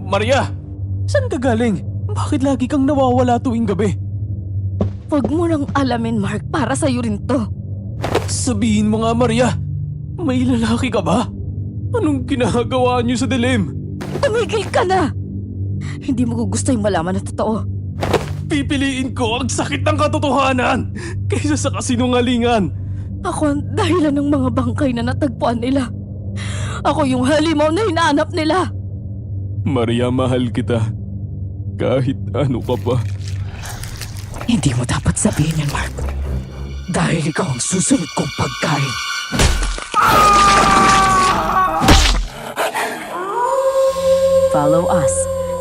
Maria! Saan ka galing? Bakit lagi kang nawawala tuwing gabi? Huwag mo nang alamin, Mark. Para sa'yo rin to. Sabihin mo nga, Maria. May lalaki ka ba? Anong ginagawa niyo sa dilim? Tumigil ka na! Hindi mo gusto yung malaman na totoo. Pipiliin ko ang sakit ng katotohanan kaysa sa kasinungalingan. Ako ang dahilan ng mga bangkay na natagpuan nila. Ako yung halimaw na hinahanap nila. Maria, mahal kita. Kahit ano ka pa. Hindi mo dapat sabihin yan, Mark. Dahil ikaw ang susunod kong pagkain. Follow us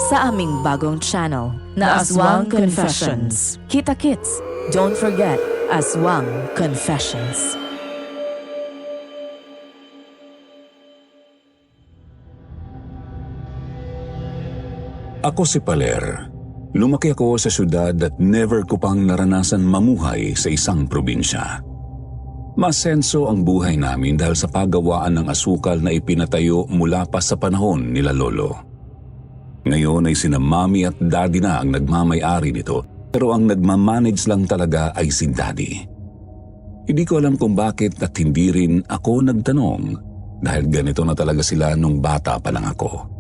sa aming bagong channel na Aswang Confessions. Kita-kits, don't forget Aswang Confessions. Ako si Paler. Lumaki ako sa syudad at never ko pang naranasan mamuhay sa isang probinsya. Masenso ang buhay namin dahil sa paggawaan ng asukal na ipinatayo mula pa sa panahon nila lolo. Ngayon ay sina mami at daddy na ang nagmamay-ari nito, pero ang nagmamanage lang talaga ay si daddy. Hindi ko alam kung bakit at hindi rin ako nagtanong dahil ganito na talaga sila nung bata pa lang ako.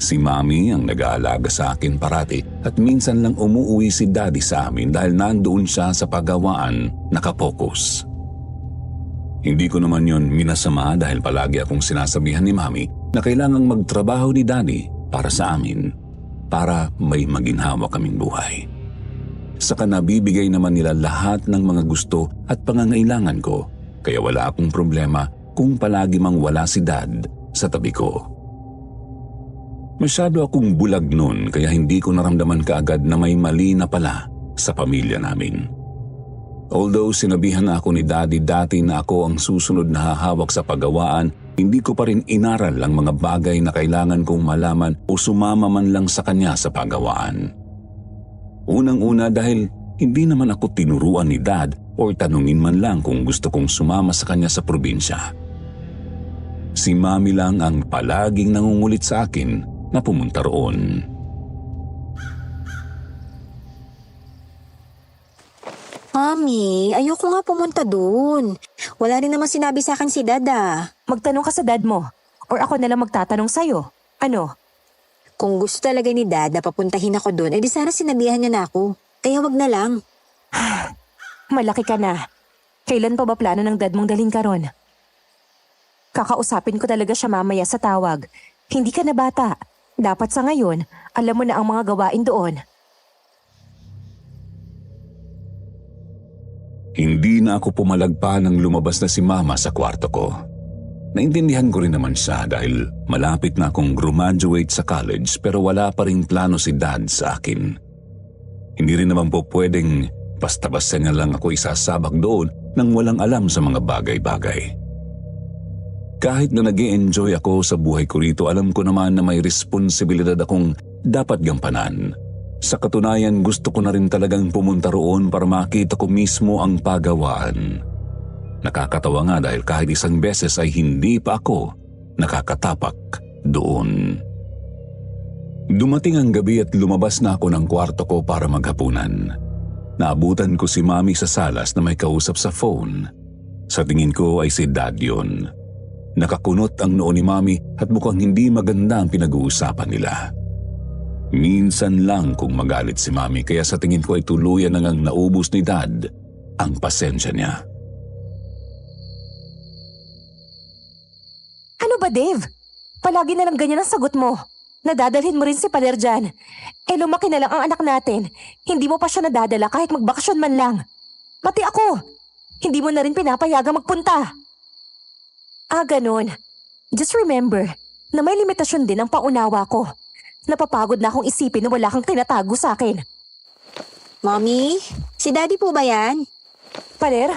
Si mami ang nag-aalaga sa akin parati at minsan lang umuwi si daddy sa amin dahil nandoon siya sa paggawaan nakapokus. Hindi ko naman yon minasama dahil palagi akong sinasabihan ni mami na kailangang magtrabaho ni daddy para sa amin, para may maginhawa kaming buhay. Saka nabibigay naman nila lahat ng mga gusto at pangangailangan ko, kaya wala akong problema kung palagi mang wala si dad sa tabi ko. Masyado akong bulag nun kaya hindi ko naramdaman kaagad na may mali na pala sa pamilya namin. Although sinabihan na ako ni daddy dati na ako ang susunod na hahawak sa paggawaan, hindi ko pa rin inaral ang mga bagay na kailangan kong malaman o sumama man lang sa kanya sa paggawaan. Unang-una dahil hindi naman ako tinuruan ni dad o tanungin man lang kung gusto kong sumama sa kanya sa probinsya. Si mami lang ang palaging nangungulit sa akin na pumunta roon. Mami, ayoko nga pumunta doon. Wala rin naman sinabi sa akin si Dada. Magtanong ka sa dad mo. Or ako na lang magtatanong sa'yo. Ano? Kung gusto talaga ni Dad na papuntahin ako doon, edi sana sinabihan niya na ako. Kaya wag na lang. Malaki ka na. Kailan pa ba plano ng dad mong dalhin ka ron? Kakausapin ko talaga siya mamaya sa tawag. Hindi ka na bata. Dapat sa ngayon, alam mo na ang mga gawain doon. Hindi na ako pumalagpa nang lumabas na si mama sa kwarto ko. Naintindihan ko rin naman siya dahil malapit na akong graduate sa college pero wala pa rin plano si dad sa akin. Hindi rin naman po pwedeng basta-basta niya lang ako isasabak doon nang walang alam sa mga bagay-bagay. Kahit na nag-i-enjoy ako sa buhay ko rito, alam ko naman na may responsibilidad akong dapat gampanan. Sa katunayan, gusto ko na rin talagang pumunta roon para makita ko mismo ang paggawaan. Nakakatawa nga dahil kahit isang beses ay hindi pa ako nakakatapak doon. Dumating ang gabi at lumabas na ako ng kwarto ko para maghapunan. Naabutan ko si mami sa salas na may kausap sa phone. Sa tingin ko ay si dad yun. Nakakunot ang noo ni mami at mukhang hindi maganda ang pinag-uusapan nila. Minsan lang kung magalit si mami kaya sa tingin ko ay tuluyan na ngang naubos ni dad ang pasensya niya. Ano ba, Dave? Palagi na lang ganyan ang sagot mo. Nadadalhin mo rin si Pader dyan. Eh lumaki na lang ang anak natin. Hindi mo pa siya nadadala kahit magbakasyon man lang. Pati ako. Hindi mo na rin pinapayagang magpunta. Ganun. Just remember na may limitasyon din ang paunawa ko. Napapagod na akong isipin na wala kang tinatago sa akin. Mommy, si Daddy po ba yan? Pader,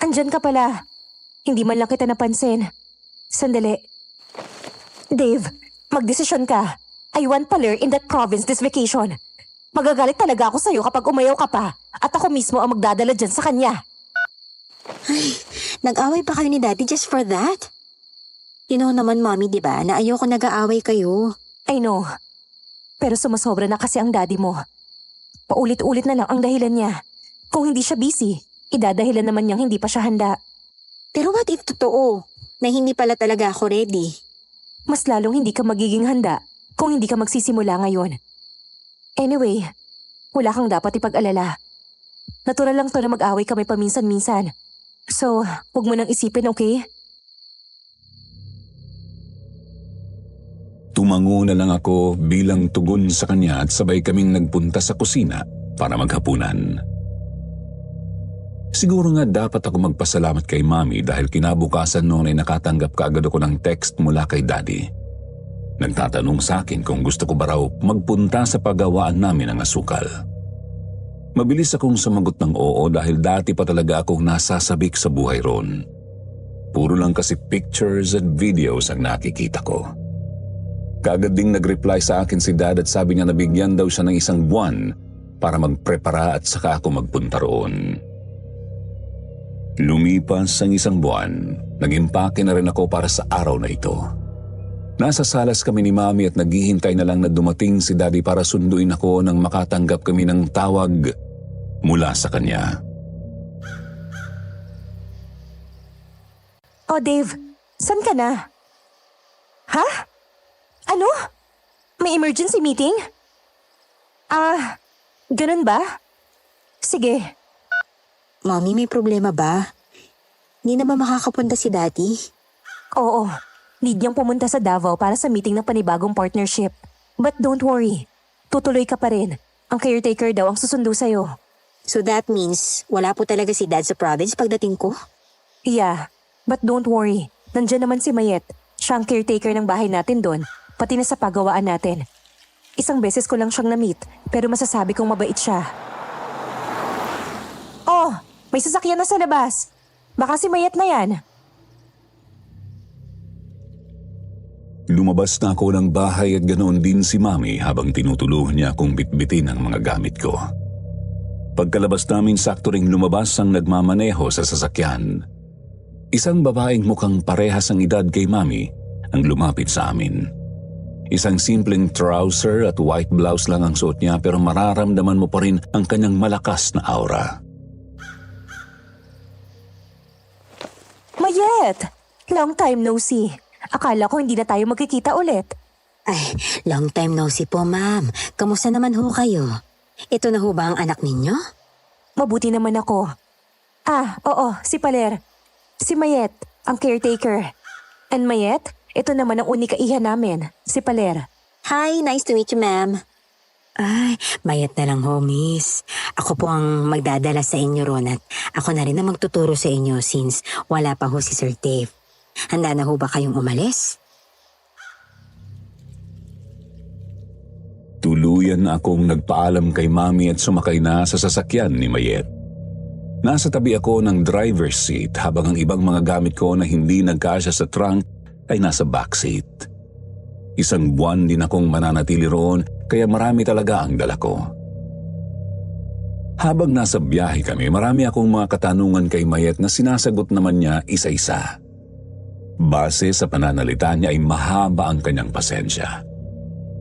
andyan ka pala. Hindi man lang kita napansin. Sandali. Dave, magdesisyon ka. I want Paler in that province this vacation. Magagalit talaga ako sa'yo kapag umayaw ka pa at ako mismo ang magdadala dyan sa kanya. Ay, nag-away pa kayo ni Daddy just for that? You know naman, Mommy, di ba, na ayoko nag-aaway kayo. I know. Pero sumasobra na kasi ang daddy mo. Paulit-ulit na lang ang dahilan niya. Kung hindi siya busy, idadahilan naman niyang hindi pa siya handa. Pero what if totoo na hindi pala talaga ako ready? Mas lalong hindi ka magiging handa kung hindi ka magsisimula ngayon. Anyway, wala kang dapat ipag-alala. Natural lang to na mag-away kami paminsan-minsan. So, huwag mo nang isipin, okay? Tumango na lang ako bilang tugon sa kanya at sabay kaming nagpunta sa kusina para maghapunan. Siguro nga dapat ako magpasalamat kay Mami dahil kinabukasan noon ay nakatanggap kaagad ako ng text mula kay Daddy. Nagtatanong sa akin kung gusto ko ba raw magpunta sa paggawaan namin ng asukal. Mabilis akong sumagot ng oo dahil dati pa talaga akong nasasabik sa buhay ron. Puro lang kasi pictures at videos ang nakikita ko. Kaagad ding nag-reply sa akin si Dad at sabi niya nabigyan daw siya ng 1 buwan para magprepara at saka ako magpunta roon. Lumipas ang 1 buwan, nag-impake na rin ako para sa araw na ito. Nasa salas kami ni Mami at naghihintay na lang na dumating si Daddy para sunduin ako nang makatanggap kami ng tawag mula sa kanya. Oh, Dave, saan ka na? Ha? Ano? May emergency meeting? Ganun ba? Sige. Mommy, may problema ba? Hindi na ba makakapunta si Daddy? Oo, need niyang pumunta sa Davao para sa meeting ng panibagong partnership. But don't worry, tutuloy ka pa rin. Ang caretaker daw ang susundo sa'yo. So that means wala po talaga si Dad sa province pagdating ko? Yeah, but don't worry. Nandiyan naman si Mayet. Siya ang caretaker ng bahay natin doon, pati na sa pagawaan natin. Isang beses ko lang siyang na-meet, pero masasabi kong mabait siya. Oh, may sasakyan na sa labas. Baka si Mayet na yan. Lumabas na ako ng bahay at ganoon din si Mami habang tinutulungan niya akong bitbitin ang mga gamit ko. Pagkalabas namin sakto ring lumabas ang nagmamaneho sa sasakyan. Isang babaeng mukhang parehas ang edad kay Mami ang lumapit sa amin. Isang simpleng trouser at white blouse lang ang suot niya pero mararamdaman mo pa rin ang kanyang malakas na aura. Mayet! Long time no see. Akala ko hindi na tayo magkikita ulit. Ay, long time no see po, ma'am. Kamusta naman ho kayo? Ito na ho ba ang anak ninyo? Mabuti naman ako. Oo, si Paler. Si Mayet, ang caretaker. And Mayet, ito naman ang unikaihan namin, si Paler. Hi, nice to meet you, ma'am. Ay, Mayet na lang ho, miss. Ako po ang magdadala sa inyo ron at ako na rin ang magtuturo sa inyo since wala pa ho si Sir Dave. Handa na ho ba kayong umalis? Tuluyan na akong nagpaalam kay Mami at sumakay na sa sasakyan ni Mayet. Nasa tabi ako ng driver's seat habang ang ibang mga gamit ko na hindi nagkasya sa trunk ay nasa backseat. 1 buwan din akong mananatili roon kaya marami talaga ang dala ko. Habang nasa biyahe kami, marami akong mga katanungan kay Mayet na sinasagot naman niya isa-isa. Base sa pananalita niya ay mahaba ang kanyang pasensya.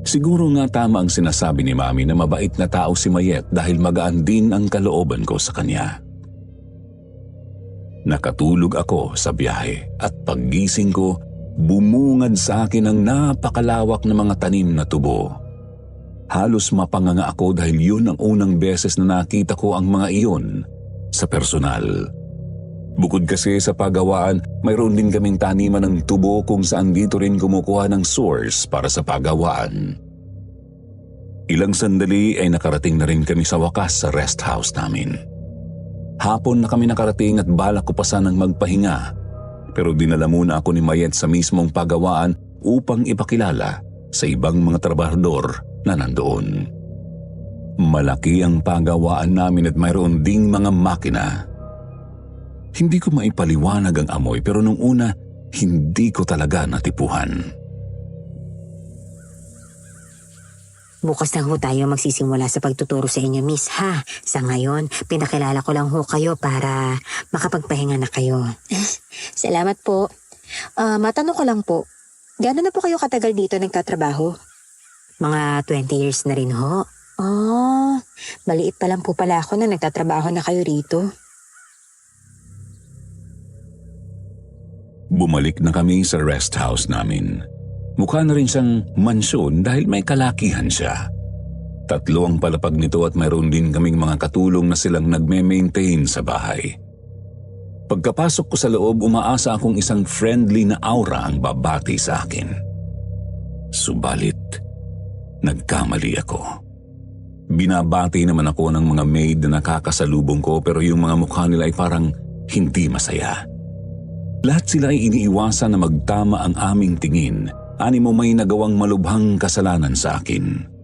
Siguro nga tama ang sinasabi ni Mami na mabait na tao si Mayet dahil magaan din ang kalooban ko sa kanya. Nakatulog ako sa biyahe at paggising ko, bumungad sa akin ang napakalawak na mga tanim na tubo. Halos mapanganga ako dahil yun ang unang beses na nakita ko ang mga iyon sa personal. Bukod kasi sa pagawaan, mayroon din kaming taniman ng tubo kung saan dito rin kumukuha ng source para sa pagawaan. Ilang sandali ay nakarating na rin kami sa wakas sa rest house namin. Hapon na kami nakarating at balak ko pa sanang magpahinga. Pero dinala muna ako ni Mayet sa mismong pagawaan upang ipakilala sa ibang mga trabahador na nandoon. Malaki ang pagawaan namin at mayroon ding mga makina. Hindi ko maipaliwanag ang amoy pero nung una, hindi ko talaga natipuhan. Bukas na ho tayo magsisimula sa pagtuturo sa inyo, miss, ha? Sa ngayon, pinakilala ko lang ho kayo para makapagpahinga na kayo. Salamat po. Matanong ko lang po, gaano na po kayo katagal dito nagtatrabaho? Mga 20 years na rin ho. Oh, maliit pa lang po pala ako na nagtatrabaho na kayo rito. Bumalik na kami sa rest house namin. Mukha na rin siyang mansyon dahil may kalakihan siya. 3 ang palapag nito at mayroon din kaming mga katulong na silang nagme-maintain sa bahay. Pagkapasok ko sa loob, umaasa akong isang friendly na aura ang babati sa akin. Subalit, nagkamali ako. Binabati naman ako ng mga maid na nakakasalubong ko pero yung mga mukha nila ay parang hindi masaya. Lahat sila ay iniiwasan na magtama ang aming tingin. Animo may nagawang malubhang kasalanan sa akin.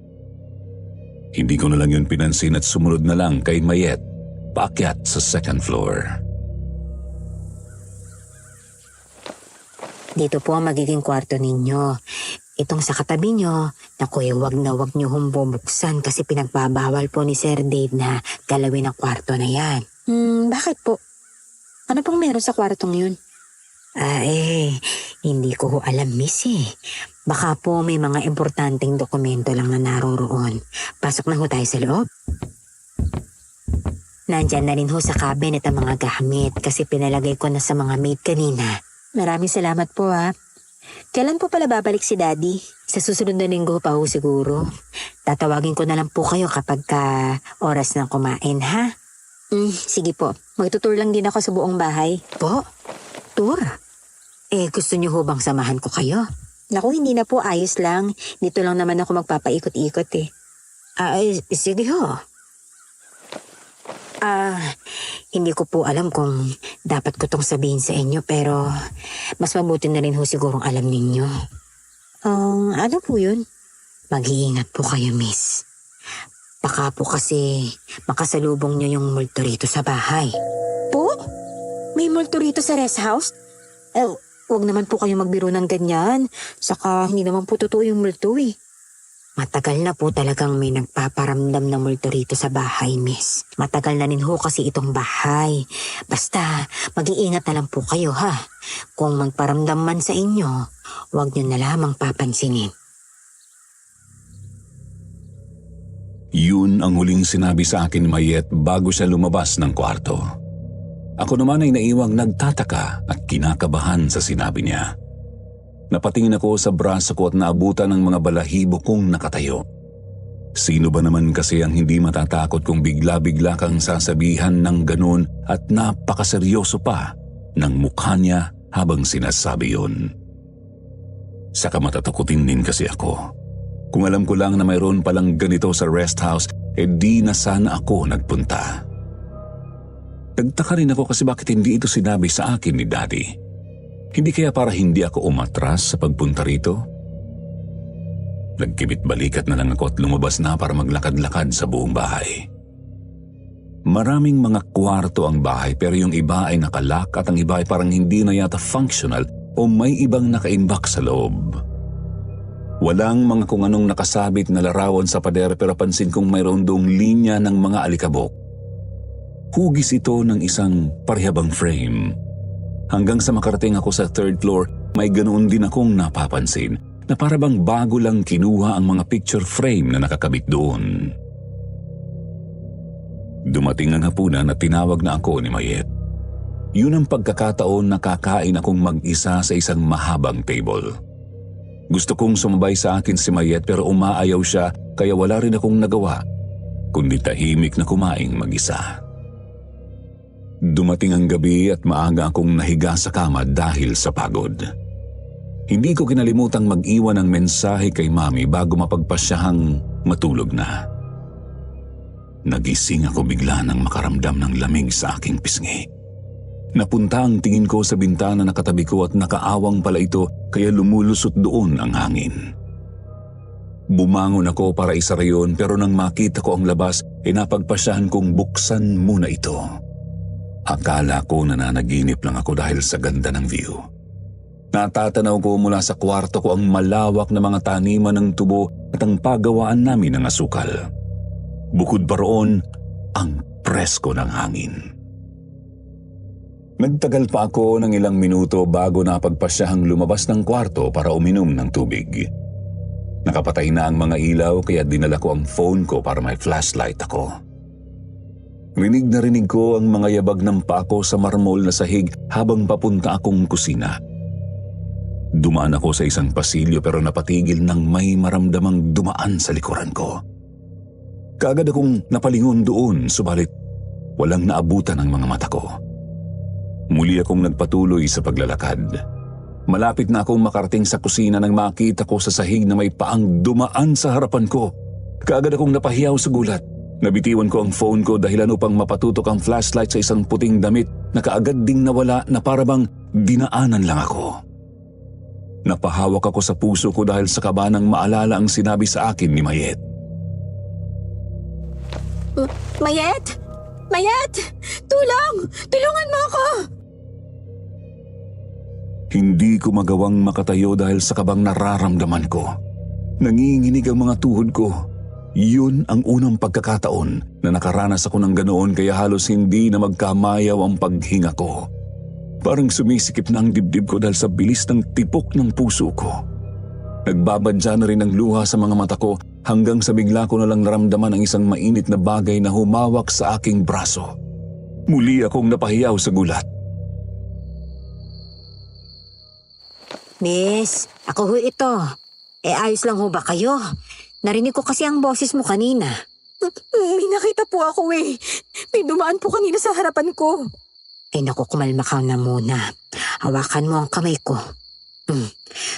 Hindi ko na lang yun pinansin at sumunod na lang kay Mayet, paakyat sa 2nd floor. Dito po ang magiging kwarto ninyo. Itong sa katabi nyo, naku, wag na wag nyo bubuksan kasi pinagbabawal po ni Sir Dave na galawin ang kwarto na yan. Bakit po? Ano pong meron sa kwartong yun? Hindi ko ho alam, miss eh. Baka po may mga importanteng dokumento lang na naroroon. Pasok na ho tayo sa loob. Nandyan na rin ho sa cabinet ang mga gamit kasi pinalagay ko na sa mga maid kanina. Maraming salamat po ha. Kailan po pala babalik si Daddy? Sa susunod na linggo pa ho siguro. Tatawagin ko na lang po kayo kapag oras ng kumain ha. Sige po. Magtutour lang din ako sa buong bahay. Po? Tour? Gusto niyo ho bang samahan ko kayo? Naku, hindi na po, ayos lang. Dito lang naman ako magpapaikot-ikot eh. Sige ho. Hindi ko po alam kung dapat ko tong sabihin sa inyo pero mas mabuti na rin ho sigurong alam ninyo. Ano po yun? Mag-iingat po kayo, miss. Baka po kasi makasalubong niyo yung multo rito sa bahay. Po? May multo rito sa rest house? Huwag naman po kayo magbiro ng ganyan. Saka hindi naman po totoo yung multo eh. Matagal na po talagang may nagpaparamdam ng multo rito sa bahay, miss. Matagal na rin ho kasi itong bahay. Basta, mag-iingat na lang po kayo, ha? Kung magparamdam man sa inyo, huwag niyo na lamang papansinin. Yun ang huling sinabi sa akin ni Mayet bago siya lumabas ng kwarto. Ako naman ay naiwang nagtataka at kinakabahan sa sinabi niya. Napatingin ako sa braso ko at naabutan ng mga balahibo kong nakatayo. Sino ba naman kasi ang hindi matatakot kung bigla-bigla kang sasabihan ng ganun at napakaseryoso pa ng mukha niya habang sinasabi yun. Saka matatakutin din kasi ako. Kung alam ko lang na mayroon palang ganito sa rest house, di na sana ako nagpunta. Nagtaka rin ako kasi bakit hindi ito sinabi sa akin ni Daddy. Hindi kaya para hindi ako umatras sa pagpunta rito? Nagkibit balikat na lang ako at lumabas na para maglakad-lakad sa buong bahay. Maraming mga kwarto ang bahay pero yung iba ay nakalak at ang iba ay parang hindi na yata functional o may ibang nakaimbak sa loob. Walang mga kung anong nakasabit na larawan sa pader pero pansin kong mayroon doong linya ng mga alikabok. Hugis ito ng isang parihabang frame. Hanggang sa makarating ako sa 3rd floor, may ganoon din akong napapansin na para bang bago lang kinuha ang mga picture frame na nakakabit doon. Dumating ang hapunan at tinawag na ako ni Mayet. Yun ang pagkakataon na kakain akong mag-isa sa isang mahabang table. Gusto kong sumabay sa akin si Mayet pero umaayaw siya kaya wala rin akong nagawa, kundi tahimik na kumaing mag-isa. Dumating ang gabi at maaga akong nahiga sa kama dahil sa pagod. Hindi ko kinalimutan mag-iwan ng mensahe kay Mami bago mapagpasyahang matulog na. Nagising ako bigla nang makaramdam ng lamig sa aking pisngi. Napunta ang tingin ko sa bintana na katabi ko at nakaawang pala ito kaya lumulusot doon ang hangin. Bumangon ako para isara yun pero nang makita ko ang labas napagpasyahan kong buksan muna ito. Akala ko nananaginip lang ako dahil sa ganda ng view. Natatanaw ko mula sa kwarto ko ang malawak na mga taniman ng tubo at ang pagawaan namin ng asukal. Bukod pa roon, ang presko ng hangin. Nagtagal pa ako ng ilang minuto bago napagpasyahang lumabas ng kwarto para uminom ng tubig. Nakapatay na ang mga ilaw kaya dinala ko ang phone ko para may flashlight ako. Rinig na rinig ko ang mga yabag ng pako sa marmol na sahig habang papunta akong kusina. Dumaan ako sa isang pasilyo pero napatigil nang may maramdamang dumaan sa likuran ko. Kaagad akong napalingon doon subalit walang naabutan ang mga mata ko. Muli akong nagpatuloy sa paglalakad. Malapit na akong makarating sa kusina nang makita ko sa sahig na may paang dumaan sa harapan ko. Kaagad akong napahiyaw sa gulat. Nabitiwan ko ang phone ko dahilan upang mapatutok ang flashlight sa isang puting damit na kaagad ding nawala na parabang dinaanan lang ako. Napahawak ako sa puso ko dahil sa kaba nang maalala ang sinabi sa akin ni Mayet. Mayet! Mayet! Tulong! Tulungan mo ako! Hindi ko magawang makatayo dahil sa kabang nararamdaman ko. Nanginginig ang mga tuhod ko. Yun ang unang pagkakataon na nakaranas ako ng ganoon kaya halos hindi na magkamayaw ang paghinga ko. Parang sumisikip na ang dibdib ko dahil sa bilis ng tipok ng puso ko. Nagbabadya na rin ang luha sa mga mata ko hanggang sa bigla ko na lang naramdaman ang isang mainit na bagay na humawak sa aking braso. Muli akong napahiyaw sa gulat. Miss, ako ho ito. Ayos lang ho ba kayo? Narinig ko kasi ang boses mo kanina. May nakita po ako eh. May dumaan po kanina sa harapan ko. Naku, kumalma ka na muna. Hawakan mo ang kamay ko.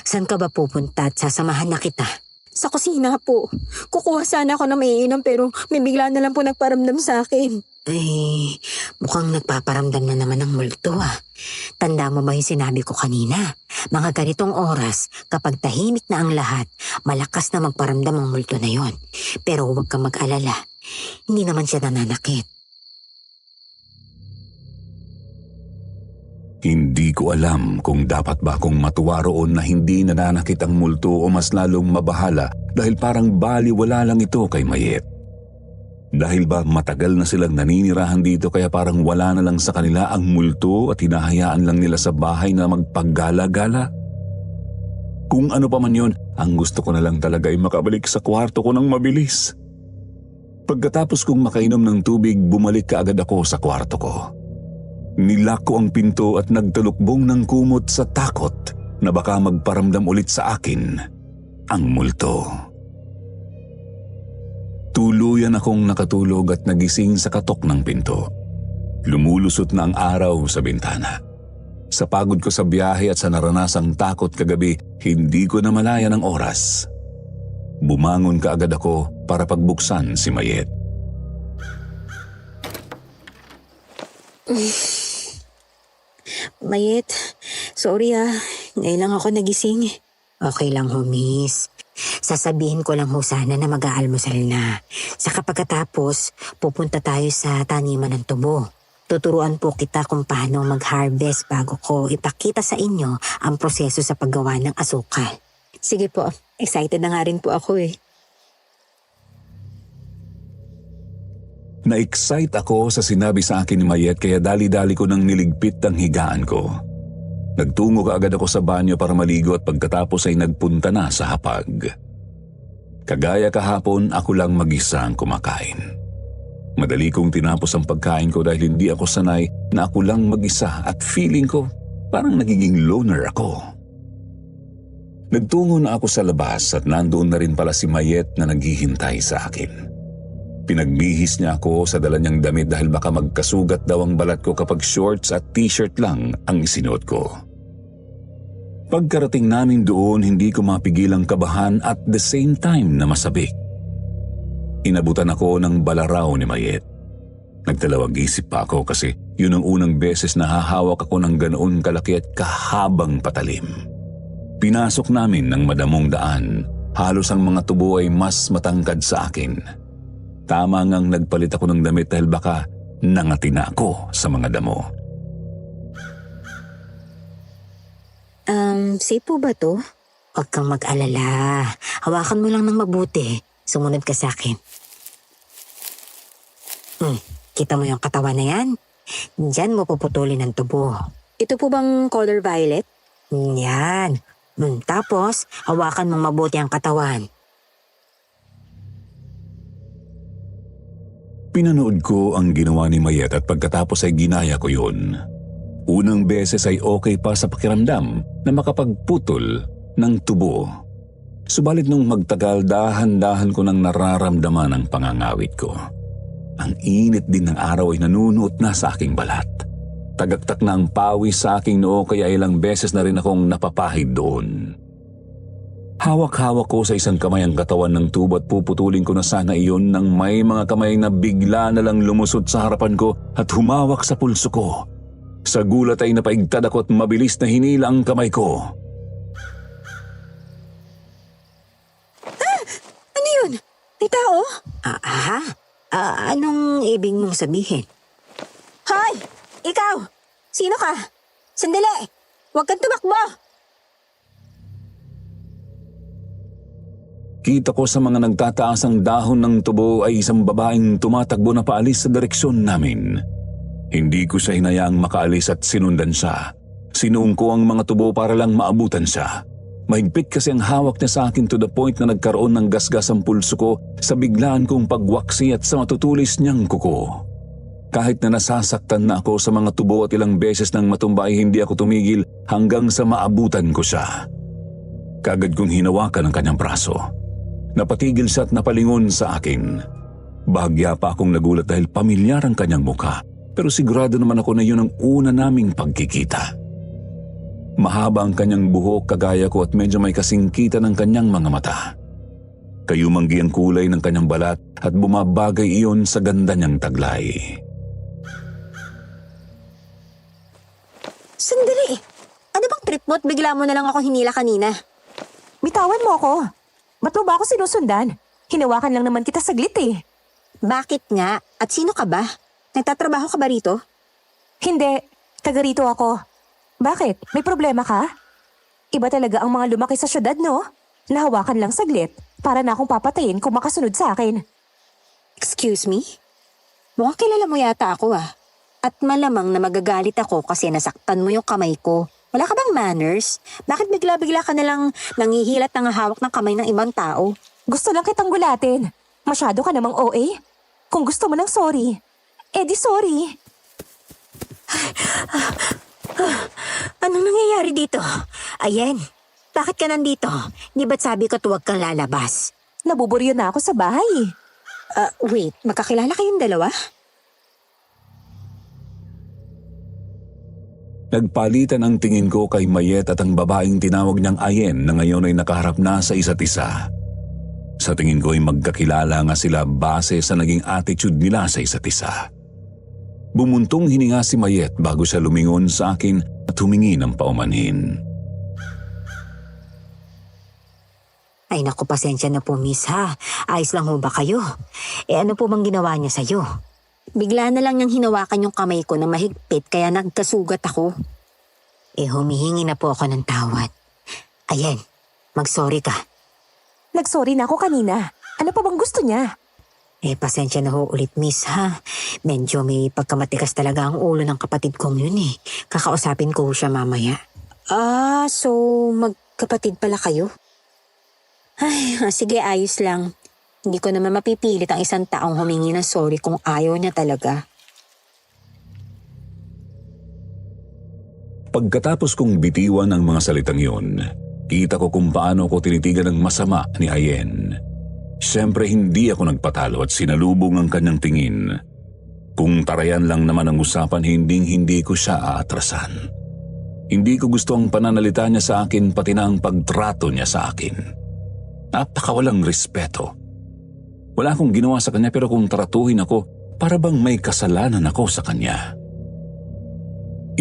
Saan ka ba pupunta at sasamahan na kita? Sa kusina po. Kukuha sana ako na maiinom pero may bigla na lang po nagparamdam sa akin. Mukhang nagpaparamdam na naman ng multo ah. Tanda mo ba yung sinabi ko kanina? Mga ganitong oras, kapag tahimik na ang lahat, malakas na magparamdam ang multo na yon. Pero huwag kang mag-alala. Hindi naman siya nananakit. Hindi ko alam kung dapat ba akong matuwa roon na hindi nananakit ang multo o mas lalong mabahala dahil parang baliwala lang ito kay Mayet. Dahil ba matagal na silang naninirahan dito kaya parang wala na lang sa kanila ang multo at hinahayaan lang nila sa bahay na magpaggala-gala? Kung ano pa man yun, ang gusto ko na lang talaga ay makabalik sa kwarto ko ng mabilis. Pagkatapos kong makainom ng tubig, bumalik kaagad ako sa kwarto ko. Nilak ko ang pinto at nagtalukbong ng kumot sa takot na baka magparamdam ulit sa akin ang multo. Tuluyan akong nakatulog at nagising sa katok ng pinto. Lumulusot na ang araw sa bintana. Sa pagod ko sa biyahe at sa naranasang takot kagabi, hindi ko na malaya ng oras. Bumangon kaagad ako para pagbuksan si Mayet. Mayet, sorry ah. Ngayon lang ako nagising. Okay lang ho, miss. Sasabihin ko lang ho sana na mag-aalmusal na. Saka pagkatapos, pupunta tayo sa taniman ng tubo. Tuturuan po kita kung paano mag-harvest bago ko ipakita sa inyo ang proseso sa paggawa ng asukal. Sige po, excited na nga rin po ako eh. Na-excite ako sa sinabi sa akin ni Mayet kaya dali-dali ko nang niligpit ang higaan ko. Nagtungo kaagad ako sa banyo para maligo at pagkatapos ay nagpunta na sa hapag. Kagaya kahapon, ako lang mag-isa ang kumakain. Madali kong tinapos ang pagkain ko dahil hindi ako sanay na ako lang mag-isa at feeling ko parang nagiging loner ako. Nagtungo na ako sa labas at nandoon na rin pala si Mayet na naghihintay sa akin. Pinagbihis niya ako sa dala niyang damit dahil baka magkasugat daw ang balat ko kapag shorts at t-shirt lang ang isinuot ko. Pagkarating namin doon, hindi ko mapigilang kabahan at the same time na masabik. Inabutan ako ng balaraw ni Mayet. Nagdalawang isip pa ako kasi yun ang unang beses na hahawak ako ng ganoon kalaki at kahabang patalim. Pinasok namin ng madamong daan. Halos ang mga tubo ay mas matangkad sa akin. Tama ngang nagpalit ako ng damit dahil baka nangatina ako sa mga damo. Safe po ba to? Huwag kang mag-alala. Hawakan mo lang ng mabuti. Sumunod ka sa akin. Kita mo yung katawan na yan? Diyan mo puputulin ang tubo. Ito po bang color violet? Yan. Tapos, hawakan mong mabuti ang katawan. Pinanood ko ang ginawa ni Mayet at pagkatapos ay ginaya ko yun. Unang beses ay okay pa sa pakiramdam na makapagputol ng tubo. Subalit nung magtagal, dahan-dahan ko nang nararamdaman ang pangangawit ko. Ang init din ng araw ay nanunuot na sa aking balat. Tagaktak na ang pawis sa aking noo kaya ilang beses na rin akong napapahid doon. Hawak-hawak ko sa isang kamay ang katawan ng tubo at puputulin ko na sana iyon nang may mga kamay na bigla na lang lumusot sa harapan ko at humawak sa pulso ko. Sa gulat ay napaigtad ako at mabilis na hinila ang kamay ko. Ano yun? May tao? Anong ibig mong sabihin? Hoy! Ikaw! Sino ka? Sandali! Huwag kang tumakbo! Kita ko sa mga nagtataasang dahon ng tubo ay isang babaeng tumatakbo na paalis sa direksyon namin. Hindi ko siya hinayaang makaalis at sinundan siya. Sinuong ko ang mga tubo para lang maabutan siya. Mahigpit kasi ang hawak niya sa akin to the point na nagkaroon ng gasgas ang pulso ko sa biglaan kong pagwaksi at sa matutulis niyang kuko. Kahit na nasasaktan na ako sa mga tubo at ilang beses nang matumba ay hindi ako tumigil hanggang sa maabutan ko siya. Kagad kong hinawakan ang kanyang braso. Napatigil siya at napalingon sa akin. Bahagya pa akong nagulat dahil pamilyar ang kanyang mukha, pero sigurado naman ako na yun ang una naming pagkikita. Mahaba ang kanyang buhok kagaya ko at medyo may kasingkitan ng kanyang mga mata. Kayumanggi ang kulay ng kanyang balat at bumabagay iyon sa ganda niyang taglay. Sandali! Ano bang trip mo at bigla mo na lang ako hinila kanina? Bitawan mo ako. Ba't mo ba ako sinusundan? Hinawakan lang naman kita saglit eh. Bakit nga? At sino ka ba? Nagtatrabaho ka ba rito? Hindi, taga rito ako. Bakit? May problema ka? Iba talaga ang mga lumaki sa syudad, no? Nahawakan lang saglit para na akong papatayin kung makasunod sa akin. Excuse me? Mukhang kilala mo yata ako ah. At malamang na magagalit ako kasi nasaktan mo yung kamay ko. Wala ka bang manners? Bakit bigla-bigla ka nalang nangihilat ng hawak ng kamay ng ibang tao? Gusto lang kitang gulatin. Masyado ka namang OA. Kung gusto mo ng sorry, di sorry. Anong nangyayari dito? Ayen, bakit ka nandito? Di ba't sabi ko huwag kang lalabas? Nabuburyo na ako sa bahay. Wait, magkakilala kayong dalawa? Nagpalitan ang tingin ko kay Mayet at ang babaeng tinawag niyang Ayen na ngayon ay nakaharap na sa isa't isa. Sa tingin ko ay magkakilala nga sila base sa naging attitude nila sa isa't isa. Bumuntong hininga si Mayet bago siya lumingon sa akin at humingi ng paumanhin. Ay naku, pasensya na po miss ha. Ayos lang ho ba kayo? Ano po bang ginawa niya sa'yo? Bigla na lang niyang hinawakan yung kamay ko na mahigpit kaya nagkasugat ako. Humihingi na po ako ng tawad. Ayan, mag-sorry ka. Nagsorry na ako kanina. Ano pa bang gusto niya? Pasensya na ho ulit miss ha. Medyo may pagkamatigas talaga ang ulo ng kapatid kong yun eh. Kakausapin ko siya mamaya. So magkapatid pala kayo? Ay, sige ayos lang. Hindi ko naman mapipilit ang isang taong humingi ng sorry kung ayaw niya talaga. Pagkatapos kong bitiwan ang mga salitang yun, kita ko kung paano ko tinitigan ng masama ni Ayen. Siyempre hindi ako nagpatalo at sinalubong ang kanyang tingin. Kung tarayan lang naman ang usapan, hindi ko siya aatrasan. Hindi ko gusto ang pananalita niya sa akin pati na ang pagtrato niya sa akin. Napakawalang respeto. Wala akong ginawa sa kanya pero kung tratuhin ako, para bang may kasalanan ako sa kanya.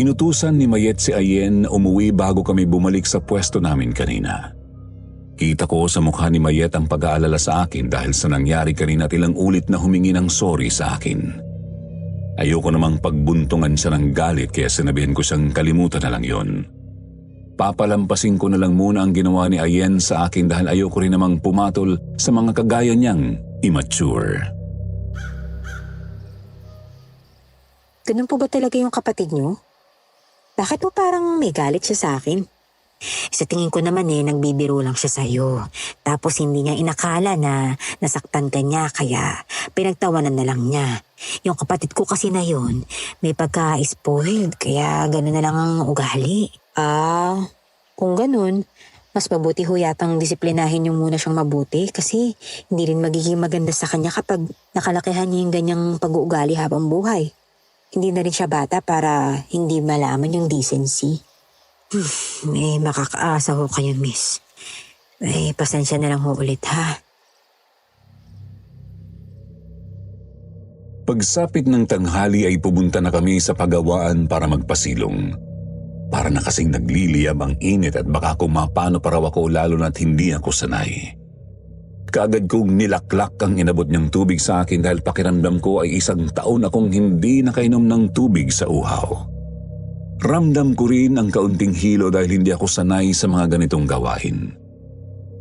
Inutusan ni Mayet si Ayen na umuwi bago kami bumalik sa pwesto namin kanina. Kita ko sa mukha ni Mayet ang pag-aalala sa akin dahil sa nangyari kanina at ilang ulit na humingi ng sorry sa akin. Ayoko namang pagbuntungan siya ng galit kaya sinabihan ko siyang kalimutan na lang yon. Papalampasin ko na lang muna ang ginawa ni Ayen sa akin dahil ayoko rin namang pumatol sa mga kagaya niyang immature. Ganun po ba talaga yung kapatid niyo? Bakit po parang may galit siya sa akin? Sa tingin ko naman nagbibiro lang siya sa'yo. Tapos hindi niya inakala na nasaktan ka niya kaya pinagtawanan na lang niya. Yung kapatid ko kasi na yun, may pagka-spoiled kaya gano'n na lang ang ugali. Kung ganun, mas mabuti ho yatang disiplinahin niyo muna siyang mabuti kasi hindi rin magiging maganda sa kanya kapag nakalakihan niya yung ganyang pag-uugali habang buhay. Hindi na rin siya bata para hindi malaman yung decency. May makakaasa ho kayo, miss. Pasensya na lang ho ulit, ha? Pagsapit ng tanghali ay pumunta na kami sa pagawaan para magpasilong. Para na kasing nagliliyab ang init at baka kung mapano pa raw ako lalo na't hindi ako sanay. Kaagad kong nilaklak ang inabot niyang tubig sa akin dahil pakiramdam ko ay 1 taon akong hindi nakainom ng tubig sa uhaw. Ramdam ko rin ang kaunting hilo dahil hindi ako sanay sa mga ganitong gawain.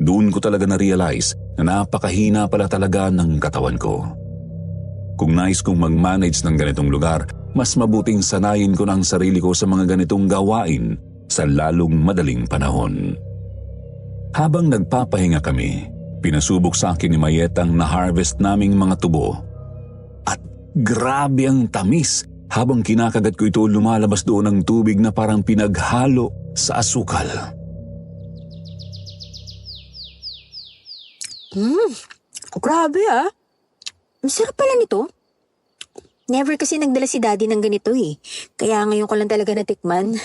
Doon ko talaga na-realize na napakahina pala talaga ng katawan ko. Kung nais kong mag-manage ng ganitong lugar, mas mabuting sanayin ko na ang sarili ko sa mga ganitong gawain sa lalong madaling panahon. Habang nagpapahinga kami, pinasubok sa akin ni Mayet ang na-harvest naming mga tubo. At grabe ang tamis! Habang kinakagat ko ito, lumalabas doon ang tubig na parang pinaghalo sa asukal. Grabe Masarap pala nito. Never kasi nagdala si Daddy ng ganito Kaya ngayon ko lang talaga natikman.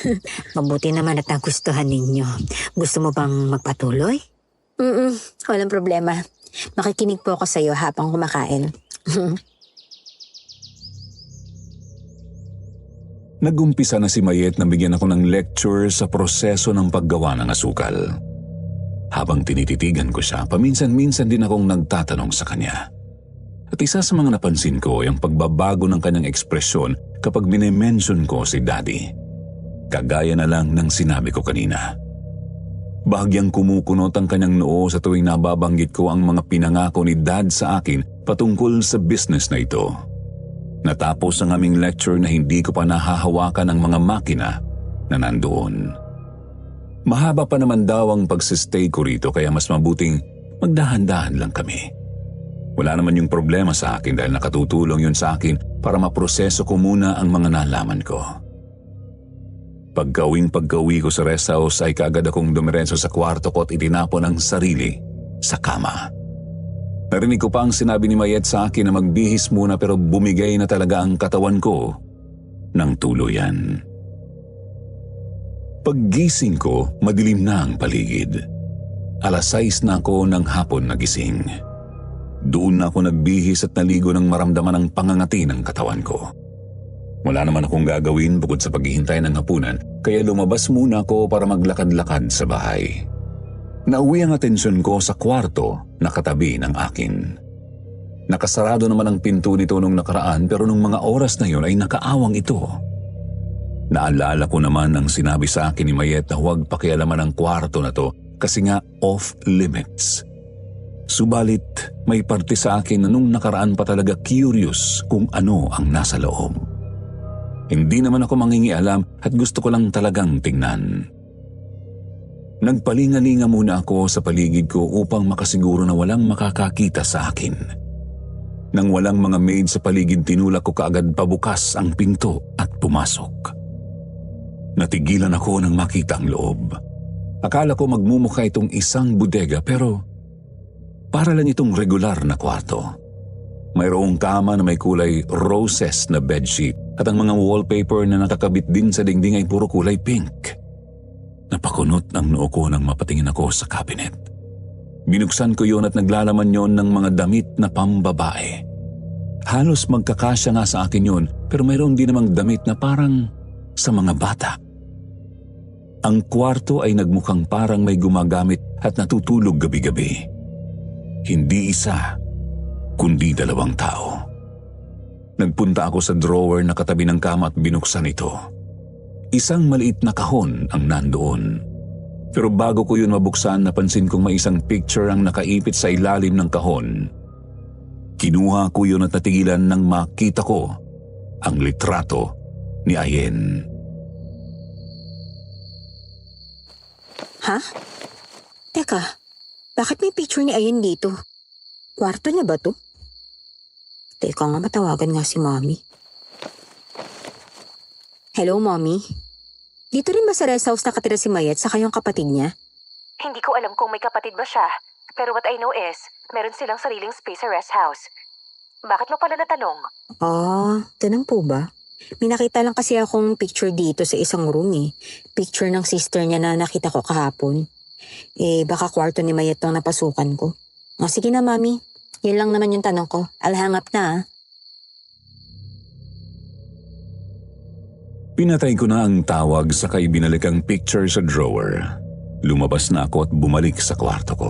Mabuti naman at nagustuhan ninyo. Gusto mo bang magpatuloy? Walang problema. Makikinig po ako sa'yo habang kumakain. Nagumpisa na si Mayet na bigyan ako ng lecture sa proseso ng paggawa ng asukal. Habang tinititigan ko siya, paminsan-minsan din akong nagtatanong sa kanya. At isa sa mga napansin ko ay ang pagbabago ng kanyang ekspresyon kapag minimension ko si Daddy. Kagaya na lang ng sinabi ko kanina. Bahagyang kumukunot ang kanyang noo sa tuwing nababanggit ko ang mga pinangako ni Dad sa akin patungkol sa business na ito. Natapos ang aming lecture na hindi ko pa nahahawakan ang mga makina na nandoon. Mahaba pa naman daw ang pagsistay ko rito kaya mas mabuting magdahan-dahan lang kami. Wala naman yung problema sa akin dahil nakatutulong yun sa akin para maproseso ko muna ang mga nalaman ko. Pagka-uwi ko sa rest house ay kaagad akong dumiretso sa kwarto ko at itinapon ang sarili sa kama. Narinig ko pa ang sinabi ni Mayet sa akin na magbihis muna pero bumigay na talaga ang katawan ko ng tuluyan. Paggising ko, madilim na ang paligid. 6:00 na ako ng hapon nagising. Doon na ako nagbihis at naligo nang maramdaman ang pangangati ng katawan ko. Wala naman akong gagawin bukod sa paghihintay ng hapunan kaya lumabas muna ako para maglakad-lakad sa bahay. Nauwi ang atensyon ko sa kwarto na katabi ng akin. Nakasarado naman ang pinto nito nung nakaraan pero nung mga oras na yun ay nakaawang ito. Naalala ko naman ang sinabi sa akin ni Mayet na huwag pakialaman ang kwarto na to kasi nga off limits. Subalit may parte sa akin na nung nakaraan pa talaga curious kung ano ang nasa loob. Hindi naman ako mangingialam at gusto ko lang talagang tingnan. Nagpalingalinga muna ako sa paligid ko upang makasiguro na walang makakakita sa akin. Nang walang mga maid sa paligid, tinulak ko kaagad pabukas ang pinto at pumasok. Natigilan ako nang makita ang loob. Akala ko magmumukha itong isang bodega pero para lang itong regular na kwarto. Mayroong kama na may kulay roses na bedsheet at ang mga wallpaper na nakakabit din sa dingding ay puro kulay pink. Napakunot ang noo ko nang mapatingin ako sa cabinet. Binuksan ko yun at naglalaman yon ng mga damit na pambabae. Halos magkakasya nga sa akin yun pero mayroon din namang damit na parang sa mga bata. Ang kwarto ay nagmukhang parang may gumagamit at natutulog gabi-gabi. Hindi isa, kundi 2 tao. Nagpunta ako sa drawer na katabi ng kama at binuksan ito. Isang maliit na kahon ang nandoon. Pero bago ko yun mabuksan, napansin kong may isang picture ang nakaipit sa ilalim ng kahon. Kinuha ko yun at natigilan nang makita ko ang litrato ni Ayen. Ha? Teka, bakit may picture ni Ayan dito? Kwarto niya ba to? Teka nga, matawagan nga si Mommy. Hello, Mommy? Dito rin ba sa rest house nakatira si Mayet sa kayong kapatid niya? Hindi ko alam kung may kapatid ba siya. Pero what I know is, meron silang sariling space sa rest house. Bakit mo pala natanong? Ganun po ba? May nakita lang kasi akong picture dito sa isang room eh. Picture ng sister niya na nakita ko kahapon. Baka kwarto ni Mayet tong napasukan ko. Sige na, Mami. Yan lang naman yung tanong ko. I'll hang up na. Pinatay ko na ang tawag saka ibinalik ang picture sa drawer. Lumabas na ako at bumalik sa kwarto ko.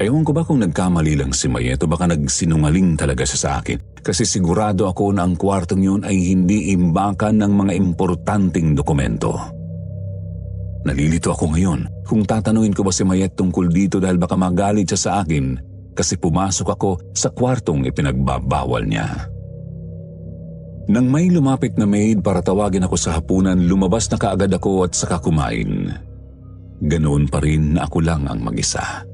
Ewan ko ba kung nagkamali lang si Mayet o baka nagsinungaling talaga siya sa akin kasi sigurado ako na ang kwartong yun ay hindi imbakan ng mga importanteng dokumento. Nalilito ako ngayon kung tatanungin ko ba si Mayet tungkol dito dahil baka magalit siya sa akin kasi pumasok ako sa kwartong ipinagbabawal niya. Nang may lumapit na maid para tawagin ako sa hapunan, lumabas na kaagad ako at saka kumain. Ganoon pa rin na ako lang ang mag-isa.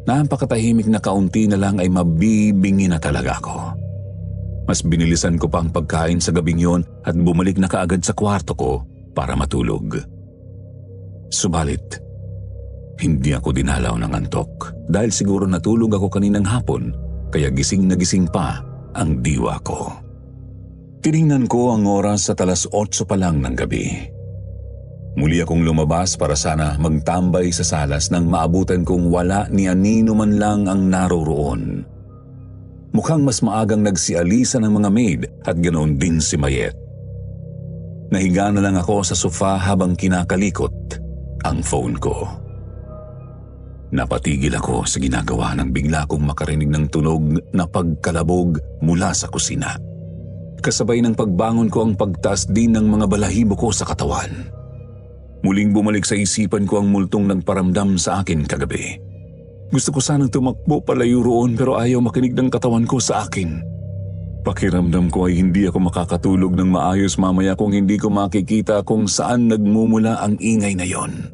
Napakatahimik na kaunti na lang ay mabibingi na talaga ako. Mas binilisan ko pa ang pagkain sa gabing yon at bumalik na kaagad sa kwarto ko para matulog. Subalit, hindi ako dinalaw ng antok dahil siguro natulog ako kaninang hapon kaya gising na gising pa ang diwa ko. Tiningnan ko ang oras at 8:00 pa lang ng gabi. Muli akong lumabas para sana magtambay sa salas nang maabutan kong wala ni anino man lang ang naroroon. Mukhang mas maagang nagsialisa ng mga maid at ganoon din si Mayet. Nahiga na lang ako sa sofa habang kinakalikot ang phone ko. Napatigil ako sa ginagawa nang bigla kong makarinig ng tunog na pagkalabog mula sa kusina. Kasabay ng pagbangon ko ang pagtaas din ng mga balahibo ko sa katawan. Muling bumalik sa isipan ko ang multong nagparamdam sa akin kagabi. Gusto ko sanang tumakbo palayo roon pero ayaw makinig ng katawan ko sa akin. Pakiramdam ko ay hindi ako makakatulog ng maayos mamaya kung hindi ko makikita kung saan nagmumula ang ingay na yon.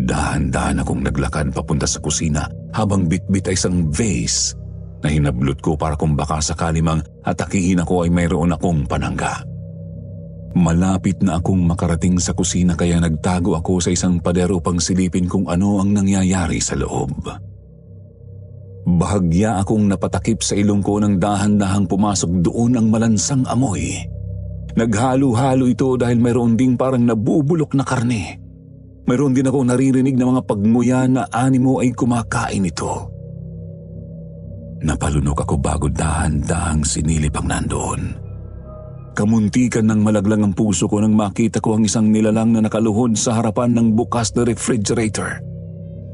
Dahan-dahan akong naglakad papunta sa kusina habang bitbit ay isang vase na hinablot ko para kung baka sakali mang atakihin ako ay mayroon akong panangga. Malapit na akong makarating sa kusina kaya nagtago ako sa isang pader upang silipin kung ano ang nangyayari sa loob. Bahagya akong napatakip sa ilong ko nang dahan-dahang pumasok doon ang malansang amoy. Naghalo-halo ito dahil mayroon ding parang nabubulok na karne. Mayroon din akong naririnig na mga pagmuya na animo ay kumakain ito. Napalunok ako bago dahan-dahang sinilip ang nandoon. Kamuntikan ng malaglang ang puso ko nang makita ko ang isang nilalang na nakaluhod sa harapan ng bukas na refrigerator.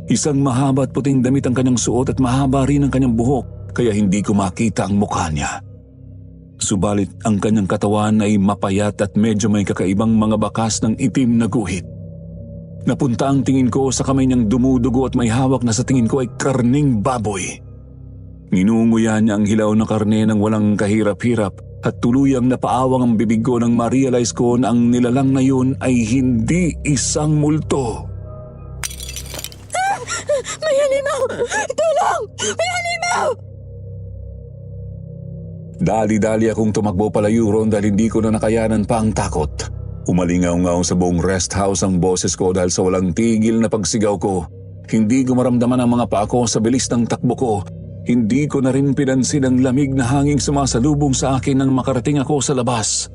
Isang mahaba at puting damit ang kanyang suot at mahaba rin ang kanyang buhok kaya hindi ko makita ang mukha niya. Subalit ang kanyang katawan ay mapayat at medyo may kakaibang mga bakas ng itim na guhit. Napunta ang tingin ko sa kamay niyang dumudugo at may hawak na sa tingin ko ay karning baboy. Ninunguya niya ang hilaw na karne ng walang kahirap-hirap at tuluyang napaawang ang bibig ko nang ma-realize ko na ang nilalang na yun ay hindi isang multo. May halimaw! Tulong! May halimaw! Dali-dali akong tumakbo palayo roon dahil hindi ko na nakayanan pa ang takot. Umalingaw-ngaw sa buong rest house ang boses ko dahil sa walang tigil na pagsigaw ko. Hindi ko maramdaman ang mga paa ko sa bilis ng takbo ko. Hindi ko na rin pinansin ang lamig na hanging sumasalubong sa akin nang makarating ako sa labas.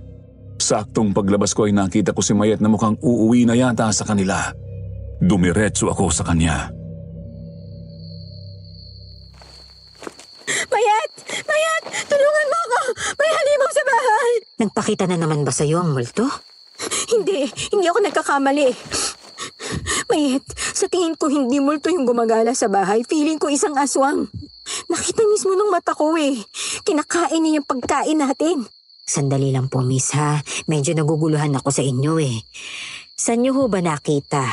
Saktong paglabas ko ay nakita ko si Mayet na mukhang uuwi na yata sa kanila. Dumiretso ako sa kanya. Mayet! Mayet! Tulungan mo ako! May halimaw sa bahay! Nagpakita na naman ba sa'yo ang multo? Hindi ako nagkakamali. Mayet, sa tingin ko hindi multo yung gumagala sa bahay. Feeling ko isang aswang. Nakita mismo ng mata ko eh. Kinakain niya yung pagkain natin. Sandali lang po, miss ha. Medyo naguguluhan ako sa inyo eh. Saan niyo ho ba nakita?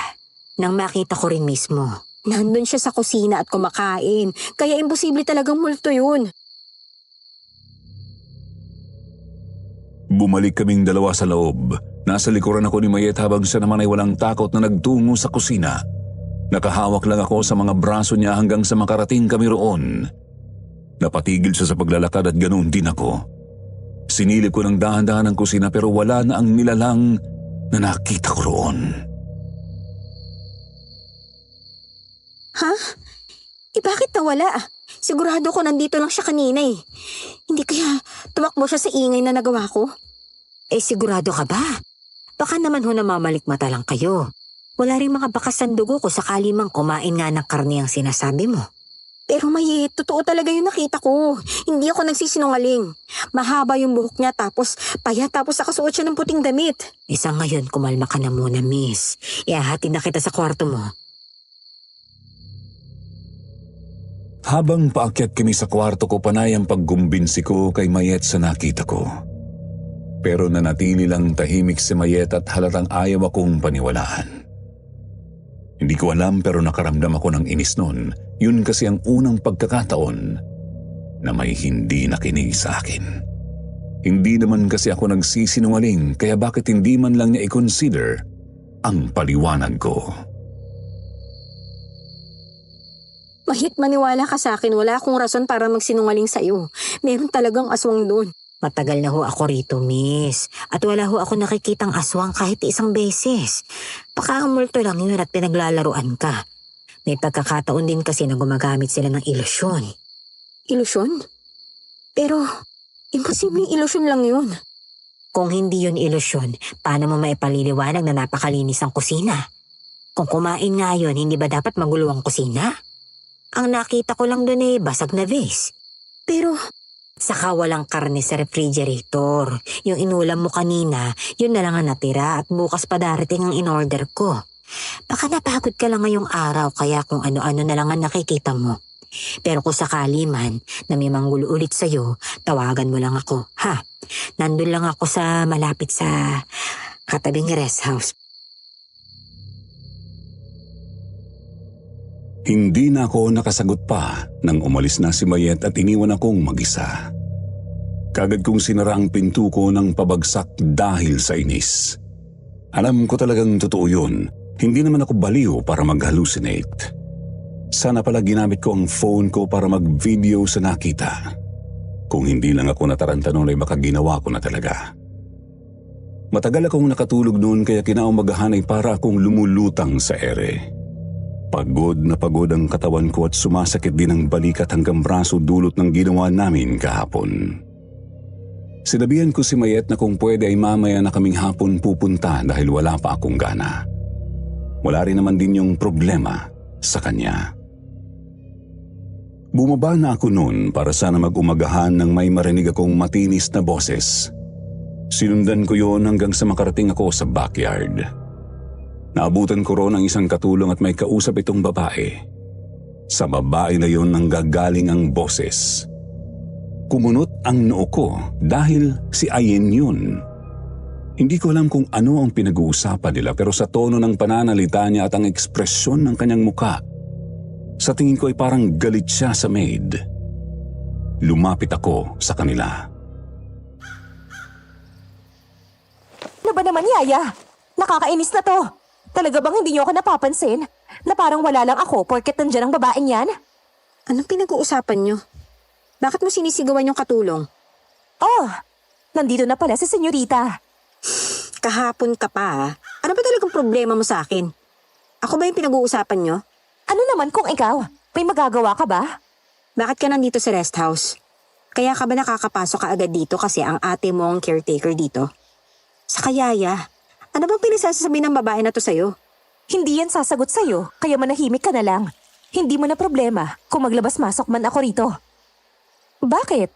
Nang makita ko rin mismo. Nandun siya sa kusina at kumakain. Kaya imposible talagang multo yun. Bumalik kaming dalawa sa loob. Nasa likuran ako ni Mayet habang siya naman ay walang takot na nagtungo sa kusina. Nakahawak lang ako sa mga braso niya hanggang sa makarating kami roon. Napatigil siya sa paglalakad at ganoon din ako. Sinilip ko ng dahan-dahan ang kusina pero wala na ang nilalang na nakita ko roon. Ha? Bakit nawala? Sigurado ko nandito lang siya kanina eh. Hindi kaya tumakbo siya sa ingay na nagawa ko? Sigurado ka ba? Baka naman ho namamalikmata lang kayo. Wala rin mga bakas ng dugo ko sakali mang kumain nga ng karne ang sinasabi mo. Pero Mayet, totoo talaga yung nakita ko. Hindi ako nagsisinungaling. Mahaba yung buhok niya tapos nakasuot siya ng puting damit. Isa ngayon, kumalma ka na muna, miss. Ihahatid na kita sa kwarto mo. Habang paakyat kami sa kwarto ko, panay ang paggumbinsi ko kay Mayet sa nakita ko. Pero nanatili lang tahimik si Mayet at halatang ayaw akong paniwalaan. Hindi ko alam pero nakaramdam ako ng inis noon. Yun kasi ang unang pagkakataon na may hindi nakinig sa akin. Hindi naman kasi ako nagsisinungaling kaya bakit hindi man lang niya i-consider ang paliwanag ko. Mayet, maniwala ka sa akin. Wala akong rason para magsinungaling sa'yo. Meron talagang aswang doon. Matagal na ho ako rito, miss. At wala ho ako nakikitang aswang kahit isang beses. Baka ang multo lang yun at pinaglalaruan ka. May pagkakataon din kasi na gumagamit sila ng ilusyon. Ilusyon? Pero, imposibleng ilusyon lang yun. Kung hindi yun ilusyon, paano mo maipaliliwanag na napakalinis ang kusina? Kung kumain nga yun, hindi ba dapat magulo ang kusina? Ang nakita ko lang doon basag na vase. Pero, saka walang karne sa refrigerator. Yung inulam mo kanina, yun na lang ang natira at bukas pa darating ang in-order ko. Baka napagod ka lang ngayong araw kaya kung ano-ano na lang ang nakikita mo. Pero kung sakali man na may manggulo ulit sa'yo, tawagan mo lang ako, ha? Nandun lang ako sa malapit sa katabing rest house. Hindi na ako nakasagot pa nang umalis na si Mayet at iniwan akong mag-isa. Kagad kong sinara ang pinto ko ng pabagsak dahil sa inis. Alam ko talagang totoo yun. Hindi naman ako baliw para mag-hallucinate. Sana pala ginamit ko ang phone ko para mag-video sa nakita. Kung hindi lang ako nataranta noon ay baka ginawa ko na talaga. Matagal akong nakatulog noon kaya kinaumagahan ay para akong lumulutang sa ere. Pagod na pagod ang katawan ko at sumasakit din ang balikat hanggang braso dulot ng ginawa namin kahapon. Sinabihan ko si Mayet na kung pwede ay mamaya na kaming hapon pupunta dahil wala pa akong gana. Wala rin naman din yung problema sa kanya. Bumaba na ako noon para sana mag-umagahan nang may marinig akong matinis na boses. Sinundan ko yon hanggang sa makarating ako sa backyard. Naabutan ko roon ang isang katulong at may kausap itong babae. Sa babae na yon nanggagaling ang boses. Kumunot ang noo ko dahil si Ayen yun. Hindi ko alam kung ano ang pinag-uusapan nila pero sa tono ng pananalita niya at ang ekspresyon ng kanyang muka, sa tingin ko ay parang galit siya sa maid. Lumapit ako sa kanila. Ano ba naman, Yaya? Nakakainis na to. Talaga bang hindi niyo ako napapansin? Na parang wala lang ako porket nandiyan ang babaeng yan? anong pinag-uusapan niyo? Bakit mo sinisigawan yung katulong? Oh, nandito na pala si senyorita. Kahapon ka pa, ah. Ano ba talagang problema mo sa akin? Ako ba yung pinag-uusapan niyo? Ano naman kung ikaw? May magagawa ka ba? Bakit ka nandito sa rest house? Kaya ka ba nakakapasok ka agad dito kasi ang ate mo ang caretaker dito? Sa kayaya, ano bang pinasasabi ng babae na to sa'yo? Hindi yan sasagot sa'yo, kaya manahimik ka na lang. Hindi mo na problema kung maglabas-masok man ako rito. Bakit?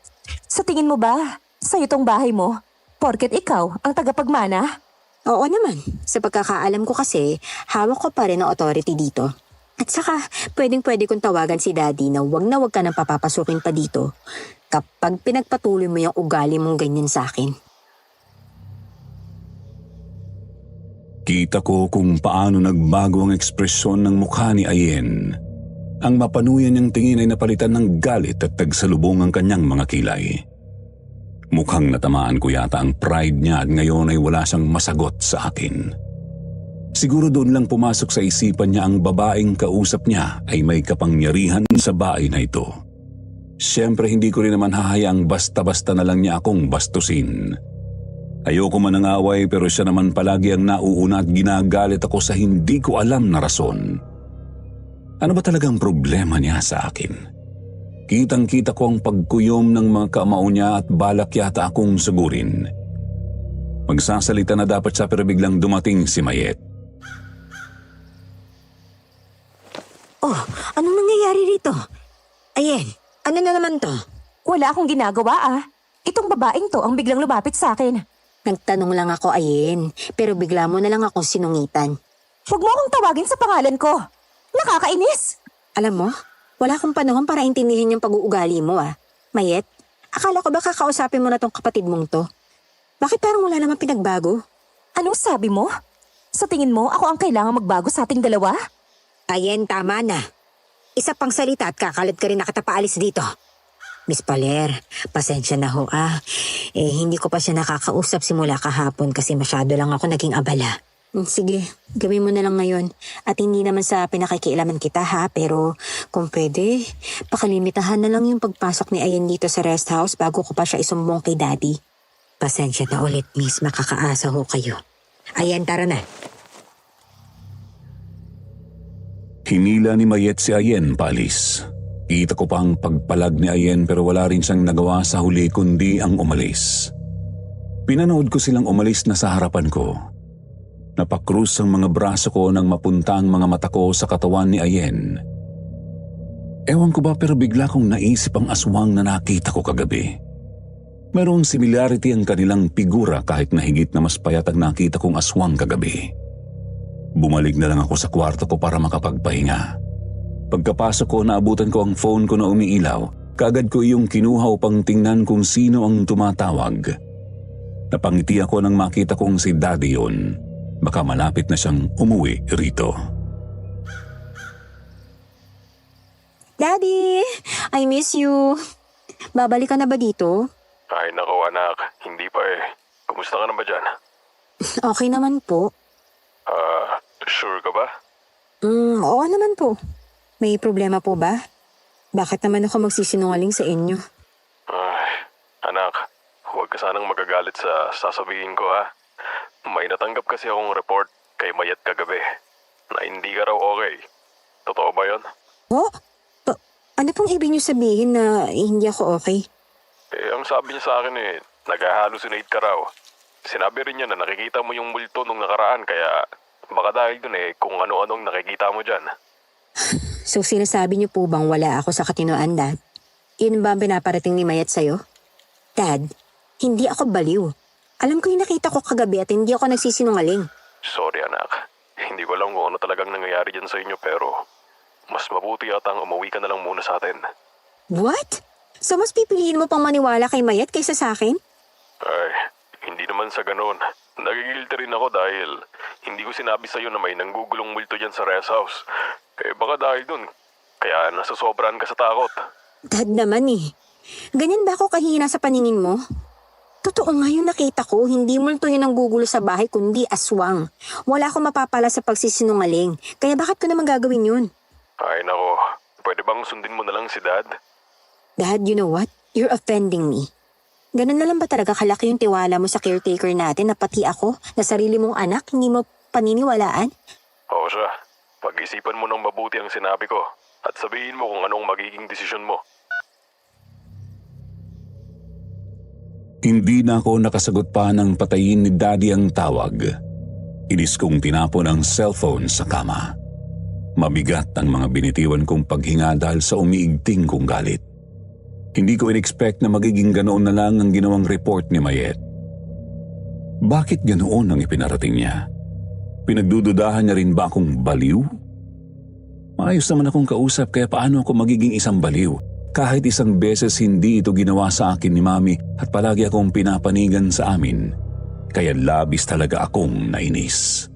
Sa tingin mo ba, sa'yo tong bahay mo? Porket ikaw ang tagapagmana? Oo naman. Sa pagkakaalam ko kasi, hawak ko pa rin ang authority dito. At saka, pwedeng-pwede kong tawagan si Daddy na wag ka nang papapasukin pa dito kapag pinagpatuloy mo yung ugali mong ganyan sa akin. Kita ko kung paano nagbago ang ekspresyon ng mukha ni Ayen. Ang mapanuyan niyang tingin ay napalitan ng galit at tagsalubong ang kanyang mga kilay. Mukhang natamaan ko yata ang pride niya at ngayon ay wala siyang masagot sa akin. Siguro doon lang pumasok sa isipan niya ang babaeng kausap niya ay may kapangyarihan sa bahay na ito. Siyempre hindi ko rin naman hahayaang basta-basta na lang niya akong bastusin. Ayoko man ng away pero siya naman palagi ang nauuna at ginagalit ako sa hindi ko alam na rason. Ano ba talagang problema niya sa akin? Kitang-kita ko ang pagkuyom ng mga kamao niya at balak yata akong sugurin. Magsasalita na dapat siya pero biglang dumating si Mayet. Oh, anong nangyayari rito? Ayen, ano na naman to? Wala akong ginagawa Itong babaeng to ang biglang lumapit sa akin. Nagtanong lang ako, Ayen, pero bigla mo na lang akong sinungitan. Huwag mo akong tawagin sa pangalan ko. Nakakainis! Alam mo, wala akong panahon para intindihin yung pag-uugali mo Mayet, akala ko ba kakausapin mo na tong kapatid mong to? Bakit parang wala naman pinagbago? Anong sabi mo? Sa tingin mo, ako ang kailangang magbago sa ating dalawa? Ayen, tama na. Isa pang salita at kakalit ka rin na kita paalis dito. Miss Paler, pasensya na ho hindi ko pa siya nakakausap simula kahapon kasi masyado lang ako naging abala. Sige, gawin mo na lang ngayon. At hindi naman sa pinakikialaman kita pero kung pwede, pakalimitahan na lang yung pagpasok ni Ayen dito sa rest house bago ko pa siya isumbong kay Daddy. Pasensya na ulit, miss. Makakaasa ho kayo. Ayen, tara na. Hinila ni Mayet si Ayen paalis. Kita ko pa ang pagpalag ni Ayen pero wala rin siyang nagawa sa huli kundi ang umalis. Pinanood ko silang umalis na sa harapan ko. Napakrus ang mga braso ko nang mapunta ang mga mata ko sa katawan ni Ayen. Ewan ko ba pero bigla kong naisip ang aswang na nakita ko kagabi. Mayroong similarity ang kanilang figura kahit na higit na mas payat ang nakita kong aswang kagabi. Bumalik na lang ako sa kwarto ko para makapagpahinga. Pagkapasok ko, naabutan ko ang phone ko na umiilaw. Kaagad ko iyong kinuha upang tingnan kung sino ang tumatawag. Napangiti ako nang makita kong si Daddy yun. Baka malapit na siyang umuwi rito. Daddy, I miss you. Babalik ka na ba dito? Ay nako anak, hindi pa Kumusta ka na ba dyan? Okay naman po. Sure ka ba? Oo naman po. May problema po ba? Bakit naman ako magsisinungaling sa inyo? Ay, anak, huwag ka sanang magagalit sa sasabihin ko May natanggap kasi akong report kay Mayet kagabi na hindi ka raw okay. Totoo ba yun? Oh? Ano pong ibig niyo sabihin na hindi ako okay? Ang sabi niya sa akin nag-hallucinate ka raw. Sinabi rin niya na nakikita mo yung multo nung nakaraan kaya baka dahil dun kung ano-anong nakikita mo dyan. So sinasabi niyo po bang wala ako sa katinoan, Dad? Yun ba ang pinaparating ni Mayet sa'yo? Dad, hindi ako baliw. Alam ko yung nakita ko kagabi at hindi ako nagsisinungaling. Sorry anak, hindi ko alam kung ano talagang nangyayari dyan sa inyo pero mas mabuti yata ang umuwi ka na lang muna sa atin. What? So mas pipiliin mo pang maniwala kay Mayet kaysa sa akin? Ay, hindi naman sa ganun. Nagigilty rin ako dahil hindi ko sinabi sa'yo na may nanggugulong multo dyan sa rest house. Baka dahil dun, kaya nasasobran ka sa takot. Dad naman Ganyan ba ako kahina sa paningin mo? Totoo nga yung nakita ko, hindi multo yun ang gugulo sa bahay kundi aswang. Wala akong mapapala sa pagsisinungaling, kaya bakit ko naman gagawin yun? Ay nako, pwede bang sundin mo na lang si Dad? Dad, you know what? You're offending me. Ganun na lang ba talaga kalaki yung tiwala mo sa caretaker natin na pati ako, na sarili mong anak, hindi mo paniniwalaan? Oo siya, pag-isipan mo ng mabuti ang sinabi ko at sabihin mo kung anong magiging desisyon mo. Hindi na ako nakasagot pa nang patayin ni Daddy ang tawag. Inis kong tinapon ang cellphone sa kama. Mabigat ang mga binitiwan kong paghinga dahil sa umiigting kong galit. Hindi ko in-expect na magiging ganoon na lang ang ginawang report ni Mayet. Bakit ganoon ang ipinarating niya? Pinagdududahan niya rin ba akong baliw? Maayos naman akong kausap kaya paano ako magiging isang baliw? Kahit isang beses hindi ito ginawa sa akin ni Mami at palagi akong pinapanigan sa amin. Kaya labis talaga akong nainis.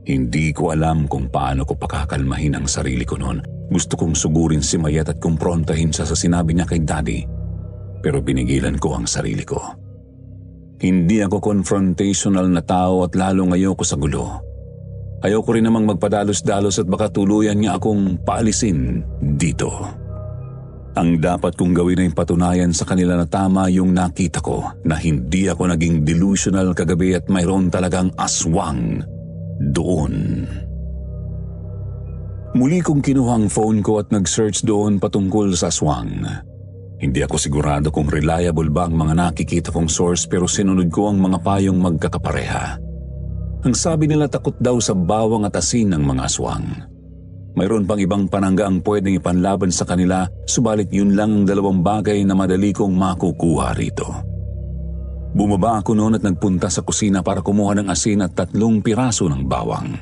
Hindi ko alam kung paano ko pakakalmahin ang sarili ko noon. Gusto kong sugurin si Mayet at kumprontahin siya sa sinabi niya kay Daddy. pero binigilan ko ang sarili ko. Hindi ako confrontational na tao at lalong ayoko sa gulo. Ayoko rin namang magpadalos-dalos at baka tuluyan niya akong paalisin dito. Ang dapat kong gawin ay patunayan sa kanila na tama yung nakita ko, na hindi ako naging delusional kagabi at mayroon talagang aswang doon. Muli kong kinuha ang phone ko at nag-search doon patungkol sa aswang. Hindi ako sigurado kung reliable ba ang mga nakikita kong source pero sinunod ko ang mga payong magkakapareha. Ang sabi nila takot daw sa bawang at asin ng mga aswang. Mayroon pang ibang panangga ang pwedeng ipanlaban sa kanila, subalit yun lang ang dalawang bagay na madali kong makukuha rito. Bumaba ako noon at nagpunta sa kusina para kumuha ng asin at 3 piraso ng bawang.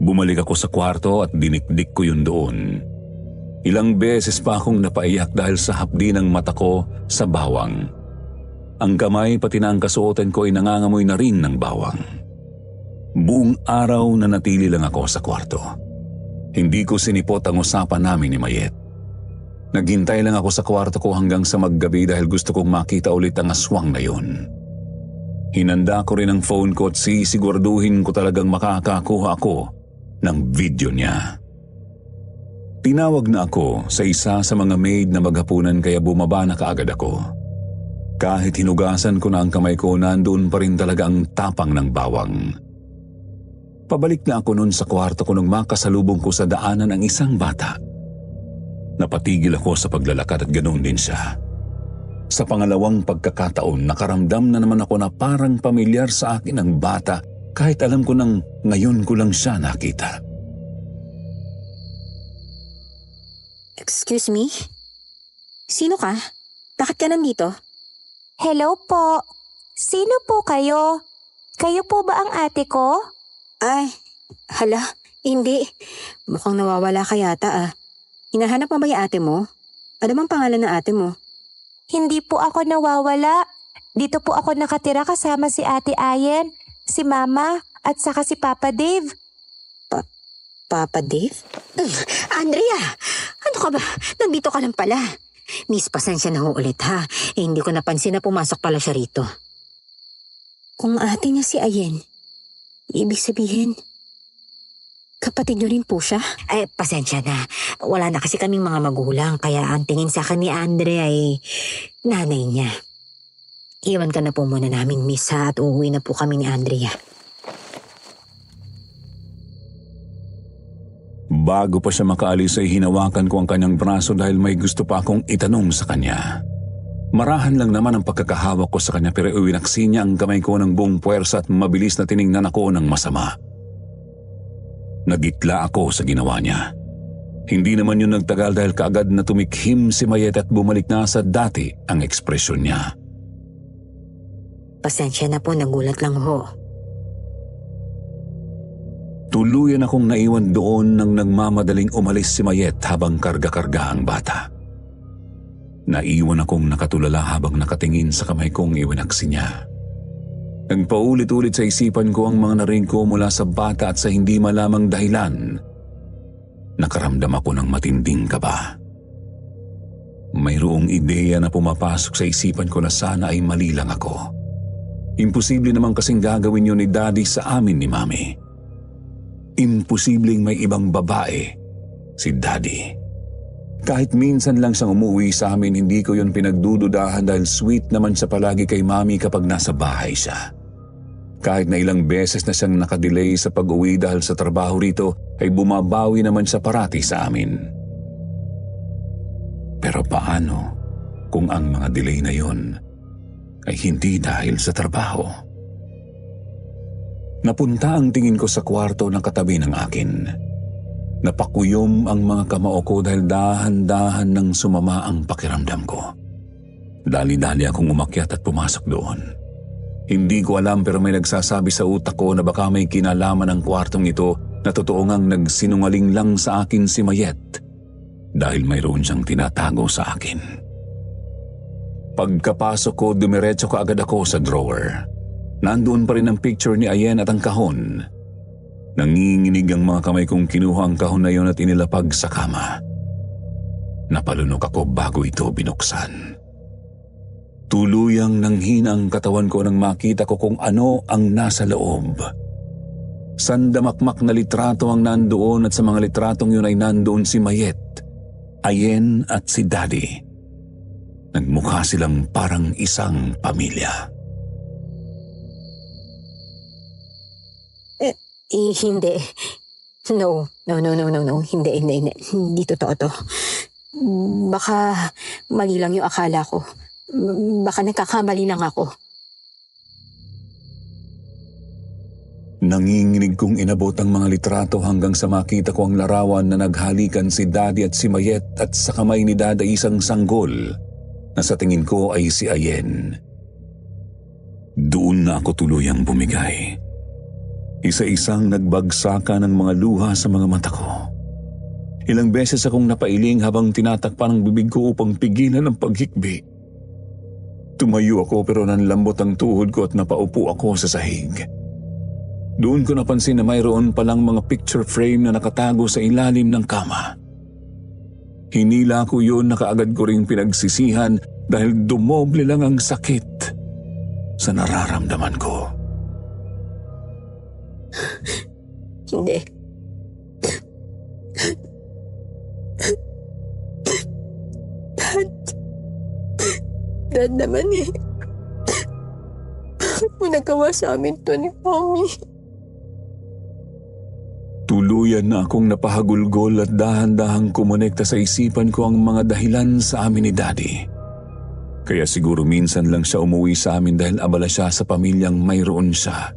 Bumalik ako sa kwarto at dinikdik ko yun doon. Ilang beses pa akong napaiyak dahil sa hapdi ng mata ko sa bawang. Ang kamay pati na ang kasuotan ko ay nangangamoy na rin ng bawang. Buong araw na natili lang ako sa kwarto. Hindi ko sinipot ang usapan namin ni Mayet. Naghintay lang ako sa kwarto ko hanggang sa maggabi dahil gusto kong makita ulit ang aswang na yun. Hinanda ko rin ang phone ko at sisiguraduhin ko talagang makakakuha ako ng video niya. Tinawag na ako sa isa sa mga maid na maghapunan kaya bumaba na kaagad ako. Kahit hinugasan ko na ang kamay ko, nandoon pa rin talaga ang tapang ng bawang. Pabalik na ako noon sa kwarto ko nung makasalubong ko sa daanan ang isang bata. Napatigil ako sa paglalakad at ganoon din siya. Sa pangalawang pagkakataon, nakaramdam na naman ako na parang pamilyar sa akin ang bata kahit alam ko nang ngayon ko lang siya nakita. Excuse me? Sino ka? Bakit ka nandito? Hello po. Sino po kayo? Kayo po ba ang ate ko? Ay, hala, hindi. Mukhang nawawala ka yata ah. Hinahanap mo ba yung ate mo? Ano bang pangalan ng ate mo? Hindi po ako nawawala. Dito po ako nakatira kasama si Ate Ayen, si Mama, at saka si Papa Dave. Papa Dave? Andrea! Ano ka ba? Nandito ka lang pala. Miss, pasensya na ho ulit ha. Hindi ko napansin na pumasok pala siya rito. Kung ate niya si Ayen, ibig sabihin, kapatid niyo rin po siya? Ay, pasensya na. Wala na kasi kaming mga magulang, kaya ang tingin sa akin ni Andrea ay nanay niya. Iwan ka na po muna namin, miss ha, at uuwi na po kami ni Andrea. Bago pa siya makaalis ay hinawakan ko ang kanyang braso dahil may gusto pa akong itanong sa kanya. Marahan lang naman ang pagkakahawak ko sa kanya pero iwinaksi niya ang kamay ko ng buong puwersa at mabilis na tiningnan ako ng masama. Nagitla ako sa ginawa niya. Hindi naman yun nagtagal dahil kaagad na tumikhim si Mayet at bumalik na sa dati ang ekspresyon niya. Pasensya na po, nagulat lang ho. Tuluyan akong naiwan doon nang nagmamadaling umalis si Mayet habang karga-karga ang bata. Naiwan akong nakatulala habang nakatingin sa kamay kong iwinaksi niya. Nagpaulit-ulit sa isipan ko ang mga narinig ko mula sa bata at sa hindi malamang dahilan. Nakaramdam ako ng matinding kaba. Mayroong ideya na pumapasok sa isipan ko na sana ay mali lang ako. Imposible naman kasing gagawin yun ni Daddy sa amin ni Mami. Imposibleng may ibang babae si Daddy. Kahit minsan lang siyang umuwi sa amin, hindi ko yun pinagdududahan dahil sweet naman siya palagi kay Mami kapag nasa bahay siya. Kahit na ilang beses na siyang nakadelay sa pag-uwi dahil sa trabaho rito, ay bumabawi naman siya parati sa amin. Pero paano kung ang mga delay na yun ay hindi dahil sa trabaho? Napunta ang tingin ko sa kwarto na katabi ng akin. Napakuyom ang mga kamao ko dahil dahan-dahan nang sumama ang pakiramdam ko. Dali-dali akong umakyat at pumasok doon. Hindi ko alam pero may nagsasabi sa utak ko na baka may kinalaman ang kwartong ito na totoo ngang nagsinungaling lang sa akin si Mayet dahil mayroon siyang tinatago sa akin. Pagkapasok ko, dumiretso ko agad ako sa drawer. Nandoon pa rin ang picture ni Ayen at ang kahon. Nanginginig ang mga kamay kong kinuha ang kahon na yun at inilapag sa kama. Napalunok ako bago ito binuksan. Tuluyang nanghina ang katawan ko nang makita ko kung ano ang nasa loob. Sandamakmak na litrato ang nandoon at sa mga litratong yun ay nandoon si Mayet, Ayen at si Daddy. Nagmukha silang parang isang pamilya. Hindi. No. Hindi. Hindi totoo to. Baka mali lang yung akala ko. Baka nagkakamali lang ako. Nanginginig kong inabot ang mga litrato hanggang sa makita ko ang larawan na naghalikan si Daddy at si Mayet at sa kamay ni Dada isang sanggol na sa tingin ko ay si Ayen. Doon na ako tuluyang bumigay. Isa-isang nagbagsakan ng mga luha sa mga mata ko. Ilang beses akong napailing habang tinatakpan ang bibig ko upang pigilan ang paghikbi. Tumayo ako pero nanlambot ang tuhod ko at napaupo ako sa sahig. Doon ko napansin na mayroon palang mga picture frame na nakatago sa ilalim ng kama. Hinila ko yun na kaagad ko ring pinagsisihan dahil dumoble lang ang sakit sa nararamdaman ko. Hindi. Dad naman eh. Bakit mo nagawa sa amin to ni Mommy? Tuluyan na akong napahagulgol at dahan-dahang kumonekta sa isipan ko ang mga dahilan sa amin ni Daddy. Kaya siguro minsan lang siya umuwi sa amin dahil abala siya sa pamilyang mayroon siya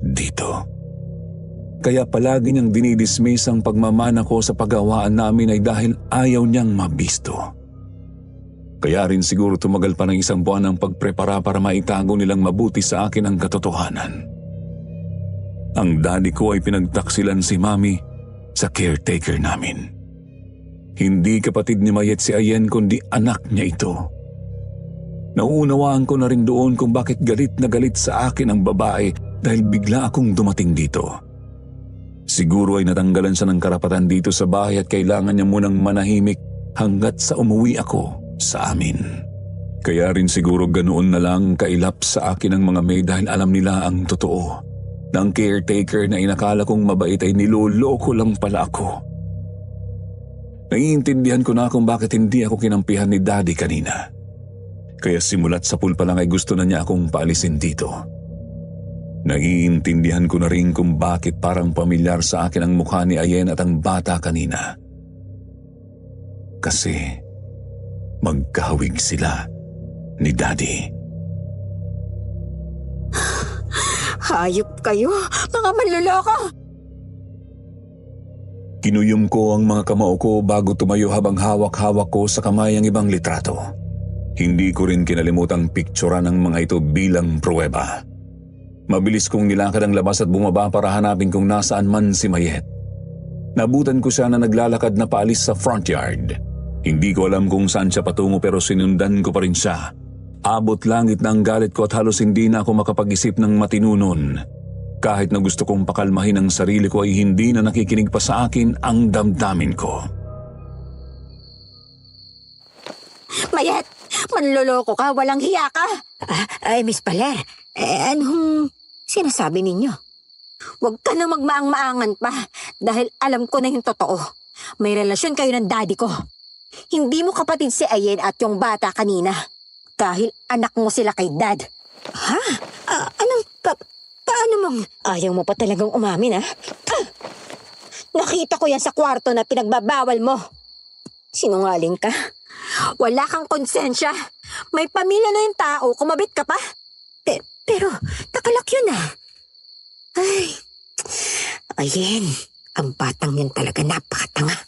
dito. Kaya palagi niyang dinidismiss ang pagmamana ko sa paggawaan namin ay dahil ayaw niyang mabisto. Kaya rin siguro tumagal pa ng 1 buwan ang pagprepara para maitago nilang mabuti sa akin ang katotohanan. Ang daddy ko ay pinagtaksilan si Mami sa caretaker namin. Hindi kapatid ni Mayet si Ayen kundi anak niya ito. Nauunawaan ko na rin doon kung bakit galit na galit sa akin ang babae dahil bigla akong dumating dito. Siguro ay natanggalan siya ng karapatan dito sa bahay at kailangan niya munang manahimik hanggat sa umuwi ako sa amin. Kaya rin siguro ganoon na lang kailap sa akin ang mga maid dahil alam nila ang totoo. Na ang caretaker na inakala kong mabait ay niloloko lang pala ako. Naiintindihan ko na kung bakit hindi ako kinampihan ni Daddy kanina. Kaya simula't sa pool pa lang ay gusto na niya akong paalisin dito. Naiintindihan ko na rin kung bakit parang pamilyar sa akin ang mukha ni Ayen at ang bata kanina. Kasi magkahawig sila ni Daddy. Hayop kayo, mga manloloko! Kinuyom ko ang mga kamao ko bago tumayo habang hawak-hawak ko sa kamay ang ibang litrato. Hindi ko rin kinalimutang pikturan ang mga ito bilang pruweba. Mabilis kong nilakad ang labas at bumaba para hanapin kung nasaan man si Mayet. Nabutan ko siya na naglalakad na paalis sa front yard. Hindi ko alam kung saan siya patungo pero sinundan ko pa rin siya. Abot langit na ang galit ko at halos hindi na ako makapag-isip ng matinunon. Kahit na gusto kong pakalmahin ang sarili ko ay hindi na nakikinig pa sa akin ang damdamin ko. Mayet! Manloloko ka, walang hiya ka! Ay, Miss Paler, anong sinasabi ninyo? Huwag ka na magmaang-maangan pa dahil alam ko na yung totoo. May relasyon kayo ng daddy ko. Hindi mo kapatid si Ayen at yung bata kanina. Dahil anak mo sila kay Dad. Ha? Paano mong... Ayaw mo pa talagang umamin, ha? Nakita ko yan sa kwarto na pinagbabawal mo. Sinungaling ka. Wala kang konsensya. May pamilya na yung tao, kumabit ka pa. Pero, nakalak yun, Ayen, ang batang yan talaga napakatanga.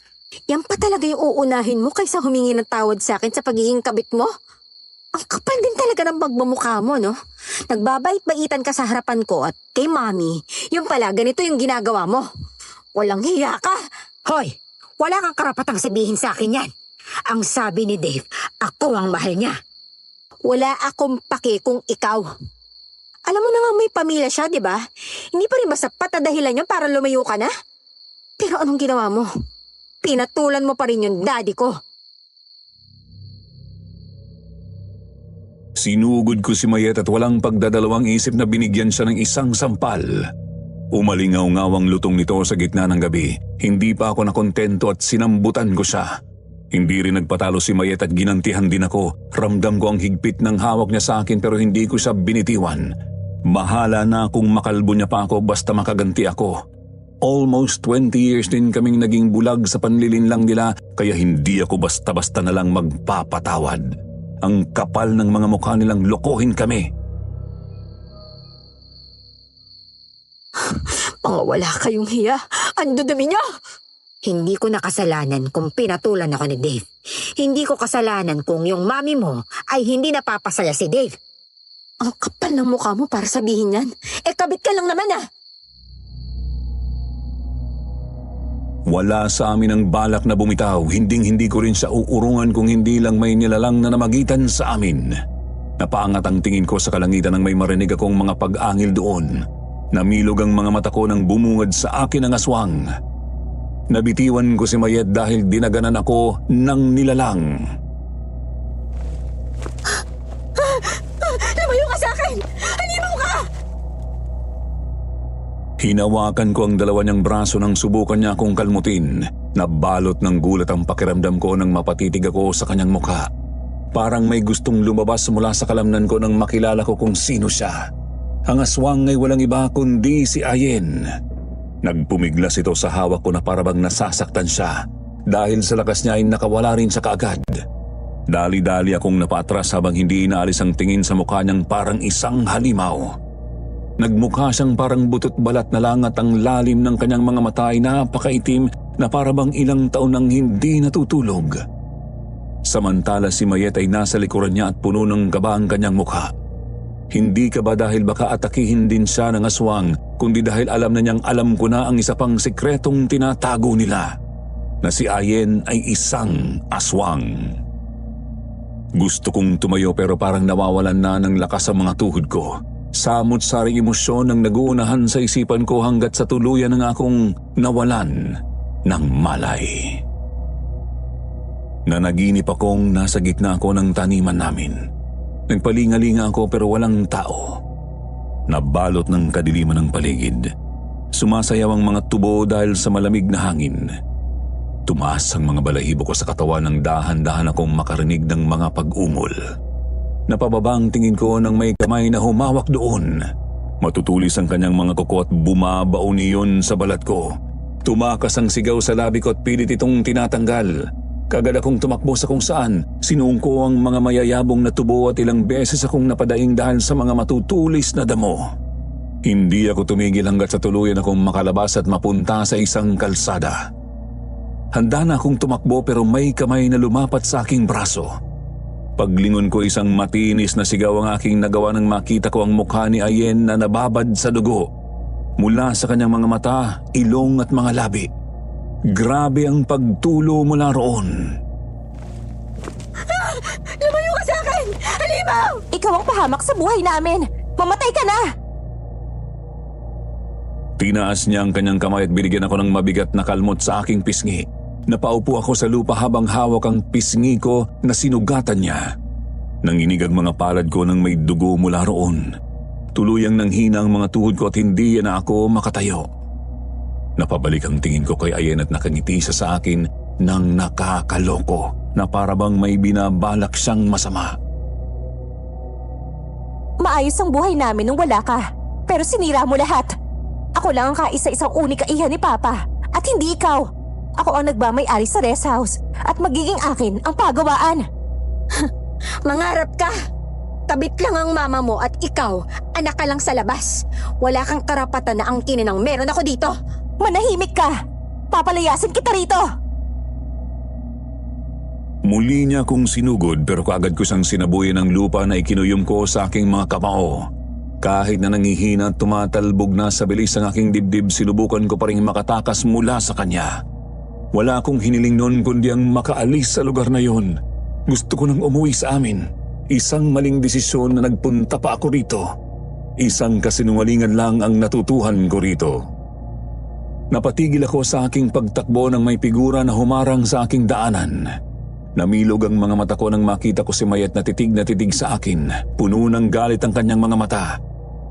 Yan pa talaga yung uunahin mo kaysa humingi ng tawad sa akin sa pagiging kabit mo? Ang kapal din talaga ng pagmamukha mo, no? Nagbabait-baitan ka sa harapan ko at kay Mami, yung pala ganito yung ginagawa mo. Walang hiya ka. Hoy, wala kang karapatang sabihin sa akin yan. Ang sabi ni Dave, ako ang mahal niya. Wala akong pake kung ikaw. Alam mo na nga may pamilya siya, di ba? Hindi pa rin ba sapat na dahilan yun para lumayo ka na? Pero anong ginawa mo? Pinatulan mo pa rin yung daddy ko. Sinugod ko si Mayet at walang pagdadalawang isip na binigyan siya ng isang sampal. Umalingaw-ngaw ang lutong nito sa gitna ng gabi. Hindi pa ako nakontento at sinambutan ko siya. Hindi rin nagpatalo si Mayet at ginantihan din ako. Ramdam ko ang higpit ng hawak niya sa akin pero hindi ko siya binitiwan. Bahala na kung makalbo niya pa ako basta makaganti ako. Almost 20 years din kaming naging bulag sa panlilinlang nila kaya hindi ako basta-basta na lang magpapatawad. Ang kapal ng mga mukha nilang lokohin kami. Mga wala kayong hiya. Ando dami niyo! Hindi ko nakasalanan kung pinatulan ako ni Dave. Hindi ko kasalanan kung yung mami mo ay hindi napapasaya si Dave. Ang kapal ng mukha mo para sabihin yan. Kabit ka lang naman ah! Wala sa amin ang balak na bumitaw. Hinding-hindi ko rin siya uurungan kung hindi lang may nilalang na namagitan sa amin. Napaangat ang tingin ko sa kalangitan nang may marinig akong mga pag-angil doon. Namilog ang mga mata ko nang bumungad sa akin ang aswang. Nabitiwan ko si Mayet dahil dinaganan ako ng nilalang. Lumayo ka sa akin! Halimaw ka! Hinawakan ko ang dalawa niyang braso nang subukan niya akong kalmutin. Nabalot ng gulat ang pakiramdam ko nang mapatitig ako sa kanyang mukha. Parang may gustong lumabas mula sa kalamnan ko nang makilala ko kung sino siya. Ang aswang ay walang iba kundi si Ayen. Nagpumiglas ito sa hawak ko na parabang nasasaktan siya. Dahil sa lakas niya ay nakawala rin siya kaagad. Dali-dali akong napatras habang hindi inaalis ang tingin sa mukha niyang parang isang halimaw. Nagmukha siyang parang butot balat na lang at ang lalim ng kanyang mga mata ay napakaitim na parabang ilang taon nang hindi natutulog. Samantala si Mayet ay nasa likuran niya at puno ng kaba ang kanyang mukha. Hindi ka ba dahil baka atakihin din siya ng aswang, kundi dahil alam na niyang alam ko na ang isa pang sikretong tinatago nila, na si Ayen ay isang aswang. Gusto kong tumayo pero parang nawawalan na ng lakas ang mga tuhod ko. Samot-saring emosyon ang naguunahan sa isipan ko hanggat sa tuluyan ng akong nawalan ng malay. Nanaginip akong nasa gitna ako ng taniman namin. Nagpalingalinga ako pero walang tao. Nabalot ng kadiliman ng paligid. Sumasayaw ang mga tubo dahil sa malamig na hangin. Tumaas ang mga balahibo ko sa katawan nang dahan-dahan akong makarinig ng mga pag-ungol. Napababa ang tingin ko nang may kamay na humawak doon. Matutulis ang kanyang mga kuko at bumabaon iyon sa balat ko. Tumakas ang sigaw sa labi ko at pilit itong tinatanggal. Kagad akong tumakbo sa kung saan. Sinuong ko ang mga mayayabong na tubo at ilang beses akong napadaing dahil sa mga matutulis na damo. Hindi ako tumigil hanggat sa tuluyan akong makalabas at mapunta sa isang kalsada. Handa na akong tumakbo pero may kamay na lumapat sa aking braso. Paglingon ko isang matinis na sigaw ang aking nagawa nang makita ko ang mukha ni Ayen na nababad sa dugo. Mula sa kanyang mga mata, ilong at mga labi. Grabe ang pagtulo mula roon. Lumayo ka sa akin! Halimaw! Ikaw ang pahamak sa buhay namin! Mamatay ka na! Tinaas niya ang kanyang kamay at binigyan ako ng mabigat na kalmot sa aking pisngi. Napaupo ako sa lupa habang hawak ang pisngi ko na sinugatan niya. Nanginig ang mga palad ko nang may dugo mula roon. Tuluyang nanghina ang mga tuhod ko at hindi na ako makatayo. Napabalik ang tingin ko kay Ayen at nakangiti siya sa akin nang nakakaloko na parabang may binabalak siyang masama. Maayos ang buhay namin nung wala ka. Pero sinira mo lahat. Ako lang ang kaisa-isang unika iha ni Papa. At hindi ikaw. Ako ang nagmamay-ari sa rest house. At magiging akin ang pagawaan. Mangarap ka! Tabit lang ang mama mo at ikaw, anak ka lang sa labas. Wala kang karapatan na angkinin ang meron ako dito. Manahimik ka! Papalayasin kita rito! Muli niya akong sinugod pero kaagad ko siyang sinabuyan ng lupa na ikinuyom ko sa aking mga kamao. Kahit na nangihina at tumatalbog na sa bilis ang aking dibdib, sinubukan ko pa rin makatakas mula sa kanya. Wala akong hiniling noon kundi ang makaalis sa lugar na yon. Gusto ko nang umuwi sa amin. Isang maling desisyon na nagpunta pa ako rito. Isang kasinungalingan lang ang natutuhan ko rito. Napatigil ako sa aking pagtakbo nang may figura na humarang sa aking daanan. Namilog ang mga mata ko nang makita ko si Mayet na titig sa akin. Puno ng galit ang kanyang mga mata.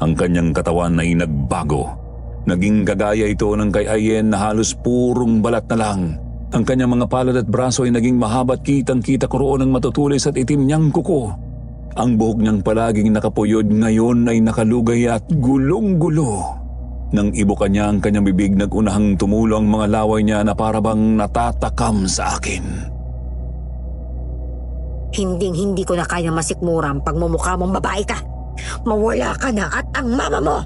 Ang kanyang katawan ay nagbago. Naging kagaya ito ng kay Ayen na halos purong balat na lang. Ang kanyang mga palad at braso ay naging mahaba at kitang-kita ko roon ang matutulis at itim niyang kuko. Ang buhok niyang palaging nakapuyod ngayon ay nakalugay at gulong-gulo. Nang ibuka niya ang kanyang bibig, nagunahang tumulo ang mga laway niya na parabang natatakam sa akin. Hinding-hindi ko na kayang masikmura ang pagmumukha mong babae ka. Mawala ka na at ang mama mo!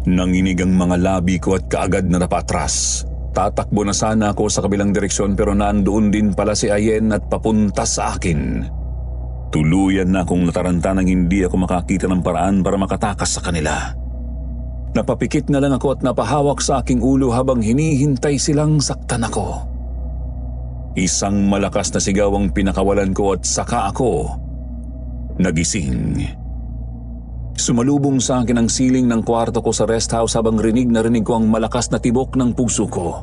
Nanginig ang mga labi ko at kaagad na napatras. Tatakbo na sana ako sa kabilang direksyon pero nandoon din pala si Ayen at papunta sa akin. Tuluyan na akong nataranta nang hindi ako makakita ng paraan para makatakas sa kanila. Napapikit na lang ako at napahawak sa aking ulo habang hinihintay silang saktan ako. Isang malakas na sigaw ang pinakawalan ko at saka ako nagising. Sumalubong sa akin ang siling ng kwarto ko sa rest house habang rinig ko ang malakas na tibok ng puso ko.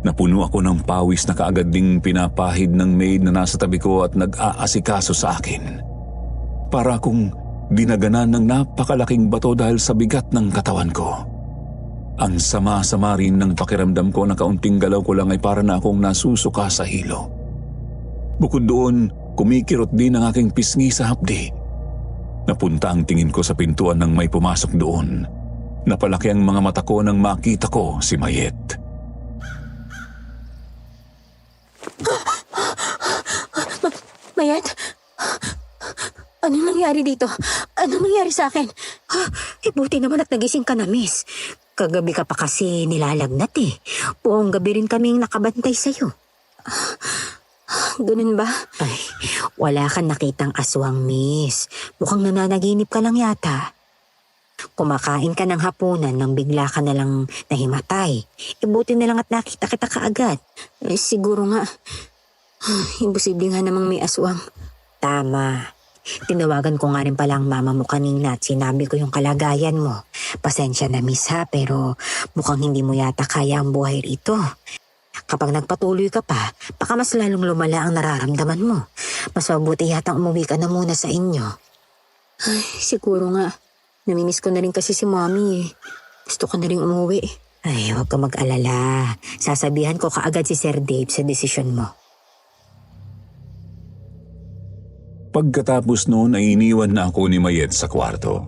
Napuno ako ng pawis na kaagad ding pinapahid ng maid na nasa tabi ko at nag-aasikaso sa akin. Para akong dinaganan ng napakalaking bato dahil sa bigat ng katawan ko. Ang sama-sama rin ng pakiramdam ko na kaunting galaw ko lang ay para na akong nasusuka sa hilo. Bukod doon, kumikirot din ang aking pisngi sa hapdi. Napunta ang tingin ko sa pintuan nang may pumasok doon. Napalaki ang mga mata ko nang makita ko si Mayet. Mayet? Anong nangyari dito? Anong nangyari sa akin? Buti naman at nagising ka na, miss. Kagabi ka pa kasi nilalagnat eh. Buong gabi rin kaming nakabantay sa'yo. Ganun ba? Ay, wala kang nakitang aswang, miss. Mukhang nananaginip ka lang yata. Kumakain ka ng hapunan nang bigla ka na lang nahimatay. Buti na lang at nakita kita kaagad. Siguro nga. Imposible nga namang may aswang. Tama. Tinawagan ko nga rin pala ang mama mo kanina at sinabi ko yung kalagayan mo. Pasensya na, miss ha, pero mukhang hindi mo yata kaya ang buhay rito. Kapag nagpatuloy ka pa, baka mas lalong lumala ang nararamdaman mo. Mas mabuti yatang umuwi ka na muna sa inyo. Ay, siguro nga. Namimiss ko na rin kasi si Mommy eh. Gusto ko na rin umuwi. Ay, huwag ka mag-alala. Sasabihan ko kaagad si Sir Dave sa desisyon mo. Pagkatapos noon ay iniwan na ako ni Mayet sa kwarto.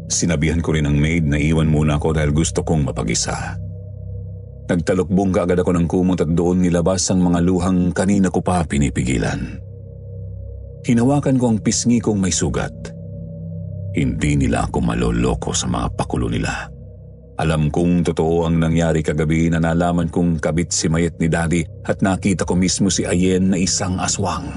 Sinabihan ko rin ang maid na iwan muna ako dahil gusto kong mapag-isa. Nagtalukbong kaagad ako ng kumot at doon nilabas ang mga luhang kanina ko pa pinipigilan. Hinawakan ko ang pisngi kong may sugat. Hindi nila ako maloloko sa mga pakulo nila. Alam kong totoo ang nangyari kagabi na nalaman kong kabit si Mayet ni Daddy at nakita ko mismo si Ayen na isang aswang.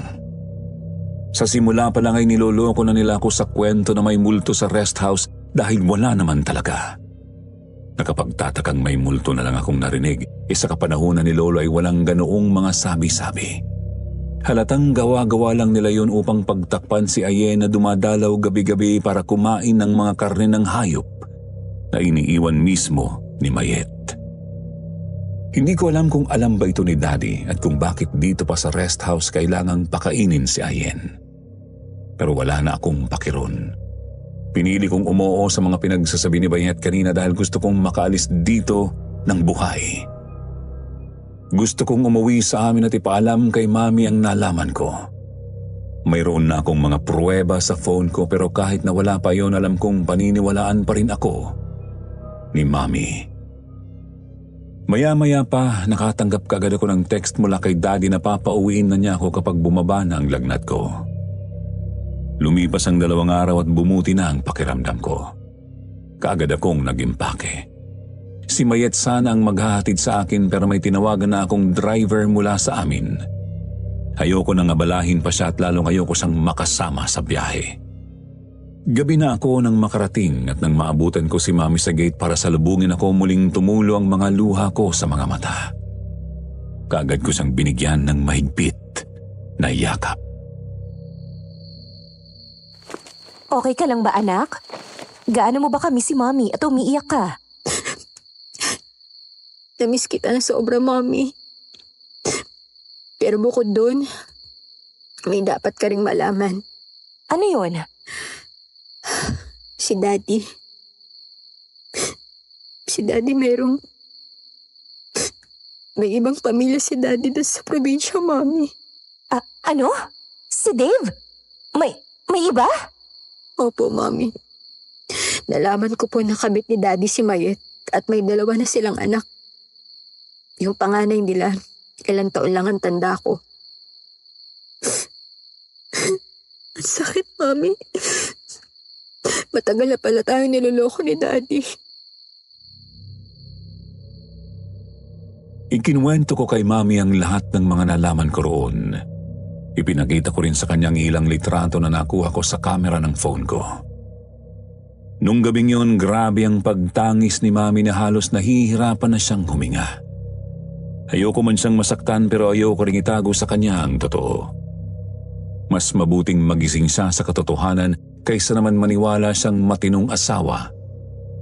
Sa simula pa lang ay niloloko na nila ako sa kwento na may multo sa rest house dahil wala naman talaga. Nakapagtatakang may multo na lang akong narinig. Sa kapanahunan ni Lolo ay walang ganoong mga sabi-sabi. Halatang gawa-gawa lang nila yon upang pagtakpan si Ayen na dumadalaw gabi-gabi para kumain ng mga karne ng hayop na iniiwan mismo ni Mayet. Hindi ko alam kung alam ba ito ni Daddy at kung bakit dito pa sa rest house kailangang pakainin si Ayen. Pero wala na akong pakiron. Pinili kong umuo sa mga pinagsasabi ni Mayet kanina dahil gusto kong makaalis dito ng buhay. Gusto kong umuwi sa amin at ipaalam kay Mami ang nalaman ko. Mayroon na akong mga pruweba sa phone ko pero kahit na wala pa yon alam kong paniniwalaan pa rin ako ni Mami. Maya-maya pa nakatanggap kaagad ako ng text mula kay Daddy na papauwiin na niya ako kapag bumaba na ang lagnat ko. Lumipas ang 2 araw at bumuti na ang pakiramdam ko. Kaagad akong nag-impake. Si Mayet sana ang maghahatid sa akin pero may tinawagan na akong driver mula sa amin. Ayoko nang abalahin pa siya at lalong ayoko siyang makasama sa biyahe. Gabi na ako nang makarating at nang maabutan ko si Mami sa gate para salubungin ako muling tumulo ang mga luha ko sa mga mata. Kaagad ko siyang binigyan ng mahigpit na yakap. Okay ka lang ba, anak? Gaano mo ba kami si Mommy at umiiyak ka? Namiss kita na sobra, Mommy. Pero bukod dun, may dapat ka ring malaman. Ano yun? Si Daddy. Si Daddy may ibang pamilya si Daddy doon sa probinsya, Mami. Ano? Si Dave? May iba? Opo, Mami. Nalaman ko po na kabit ni Daddy si Mayet at may 2 na silang anak. Yung panganay nila, ilang taon lang ang tanda ko. Ang sakit, Mami. Matagal na pala tayo niloloko ni Daddy. Ikinuwento ko kay Mami ang lahat ng mga nalaman ko roon. Ipinakita ko rin sa kanyang ilang litrato na nakuha ko sa kamera ng phone ko. Nung gabing yun, grabe ang pagtangis ni Mami na halos nahihirapan na siyang huminga. Ayoko man siyang masaktan pero ayoko ring itago sa kanya ang totoo. Mas mabuting magising siya sa katotohanan kaysa naman maniwala siyang matinong asawa,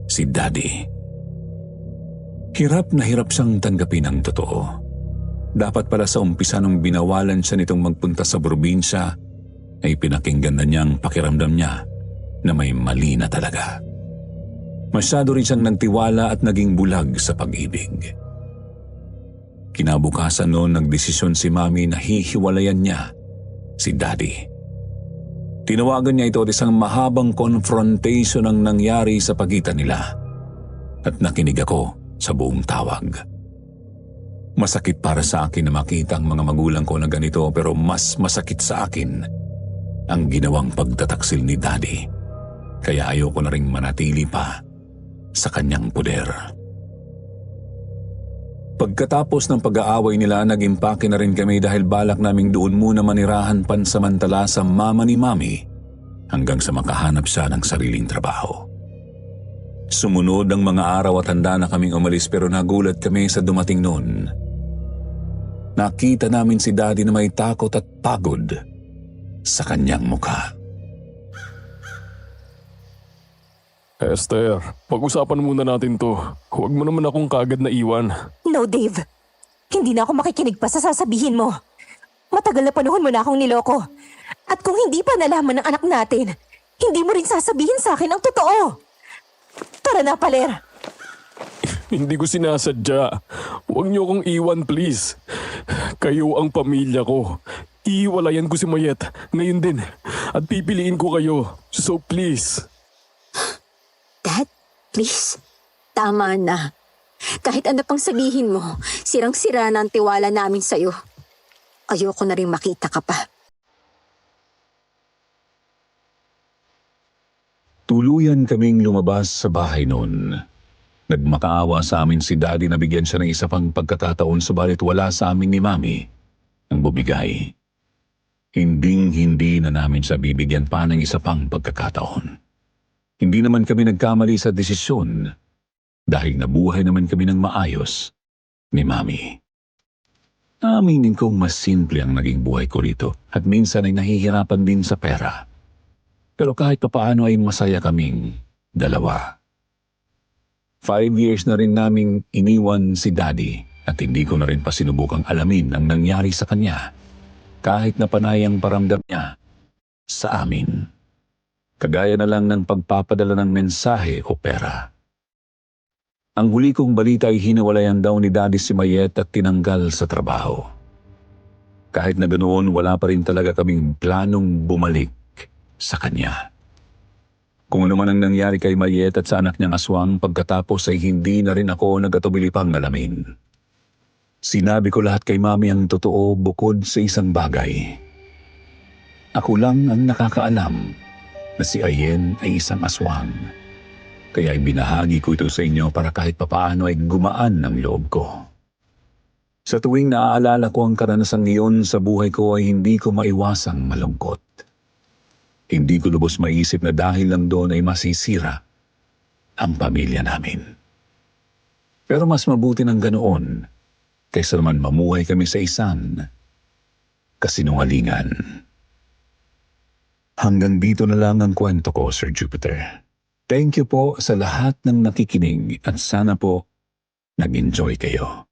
si Daddy. Hirap na hirap siyang tanggapin ang totoo. Dapat pala sa umpisa nung binawalan siya nitong magpunta sa probinsya, ay pinakinggan na niya ang pakiramdam niya na may mali na talaga. Masyado rin siyang nagtiwala at naging bulag sa pag-ibig. Kinabukasan noon nagdesisyon si Mami na hihiwalayan niya si Daddy. Tinawagan niya ito at isang mahabang confrontation ang nangyari sa pagitan nila. At nakinig ako sa buong tawag. Masakit para sa akin na makita ang mga magulang ko na ganito pero mas masakit sa akin ang ginawang pagtataksil ni Daddy. Kaya ayoko na ring manatili pa sa kanyang poder. Pagkatapos ng pag-aaway nila, nag-impake na rin kami dahil balak naming doon muna manirahan pansamantala sa mama ni Mami hanggang sa makahanap siya ng sariling trabaho. Sumunod ang mga araw at handa na kaming umalis pero nagulat kami sa dumating noon. Nakita namin si Daddy na may takot at pagod sa kanyang mukha. Esther, pag-usapan muna natin to. Huwag mo naman akong kaagad na iwan. No, Dave. Hindi na ako makikinig pa sa sasabihin mo. Matagal na panahon mo na akong niloko. At kung hindi pa nalaman ng anak natin, hindi mo rin sasabihin sa akin ang totoo. Tara na, Paler. Hindi ko sinasadya. Huwag niyo akong iwan, please. Kayo ang pamilya ko. Iiwalayan ko si Mayet ngayon din. At pipiliin ko kayo. So please. Dad, please. Tama na. Kahit ano pang sabihin mo, sirang-sira na ang tiwala namin sa'yo. Ayoko na rin makita ka pa. Tuluyan kaming lumabas sa bahay noon. Nagmakaawa sa amin si Daddy na bigyan siya ng isa pang pagkakataon subalit wala sa amin ni Mami ang bumigay. Hinding-hindi na namin siya bibigyan pa ng isa pang pagkakataon. Hindi naman kami nagkamali sa desisyon dahil nabuhay naman kami ng maayos ni Mami. Aminin kong mas simple ang naging buhay ko rito at minsan ay nahihirapan din sa pera. Pero kahit papaano ay masaya kaming dalawa. 5 years na rin naming iniwan si Daddy at hindi ko na rin pa sinubukang alamin ang nangyari sa kanya kahit na panay ang paramdam niya sa amin. Kagaya na lang ng pagpapadala ng mensahe o pera. Ang huli kong balita ay hinawalayan daw ni Daddy si Mayet at tinanggal sa trabaho. Kahit na ganoon, wala pa rin talaga kaming planong bumalik sa kanya. Kung ano man ang nangyari kay Mayet at sa anak niyang aswang, pagkatapos ay hindi na rin ako nagkatubili pang alamin. Sinabi ko lahat kay Mami ang totoo bukod sa isang bagay. Ako lang ang nakakaalam na si Ayen ay isang aswang. Kaya ibinahagi ko ito sa inyo para kahit papaano ay gumaan ang loob ko. Sa tuwing naaalala ko ang karanasang iyon sa buhay ko ay hindi ko maiwasang malungkot. Hindi ko lubos maisip na dahil lang doon ay masisira ang pamilya namin. Pero mas mabuti ng ganoon kaysa naman mamuhay kami sa isang kasinungalingan. Hanggang dito na lang ang kwento ko, Sir Jupiter. Thank you po sa lahat ng nakikinig at sana po nag-enjoy kayo.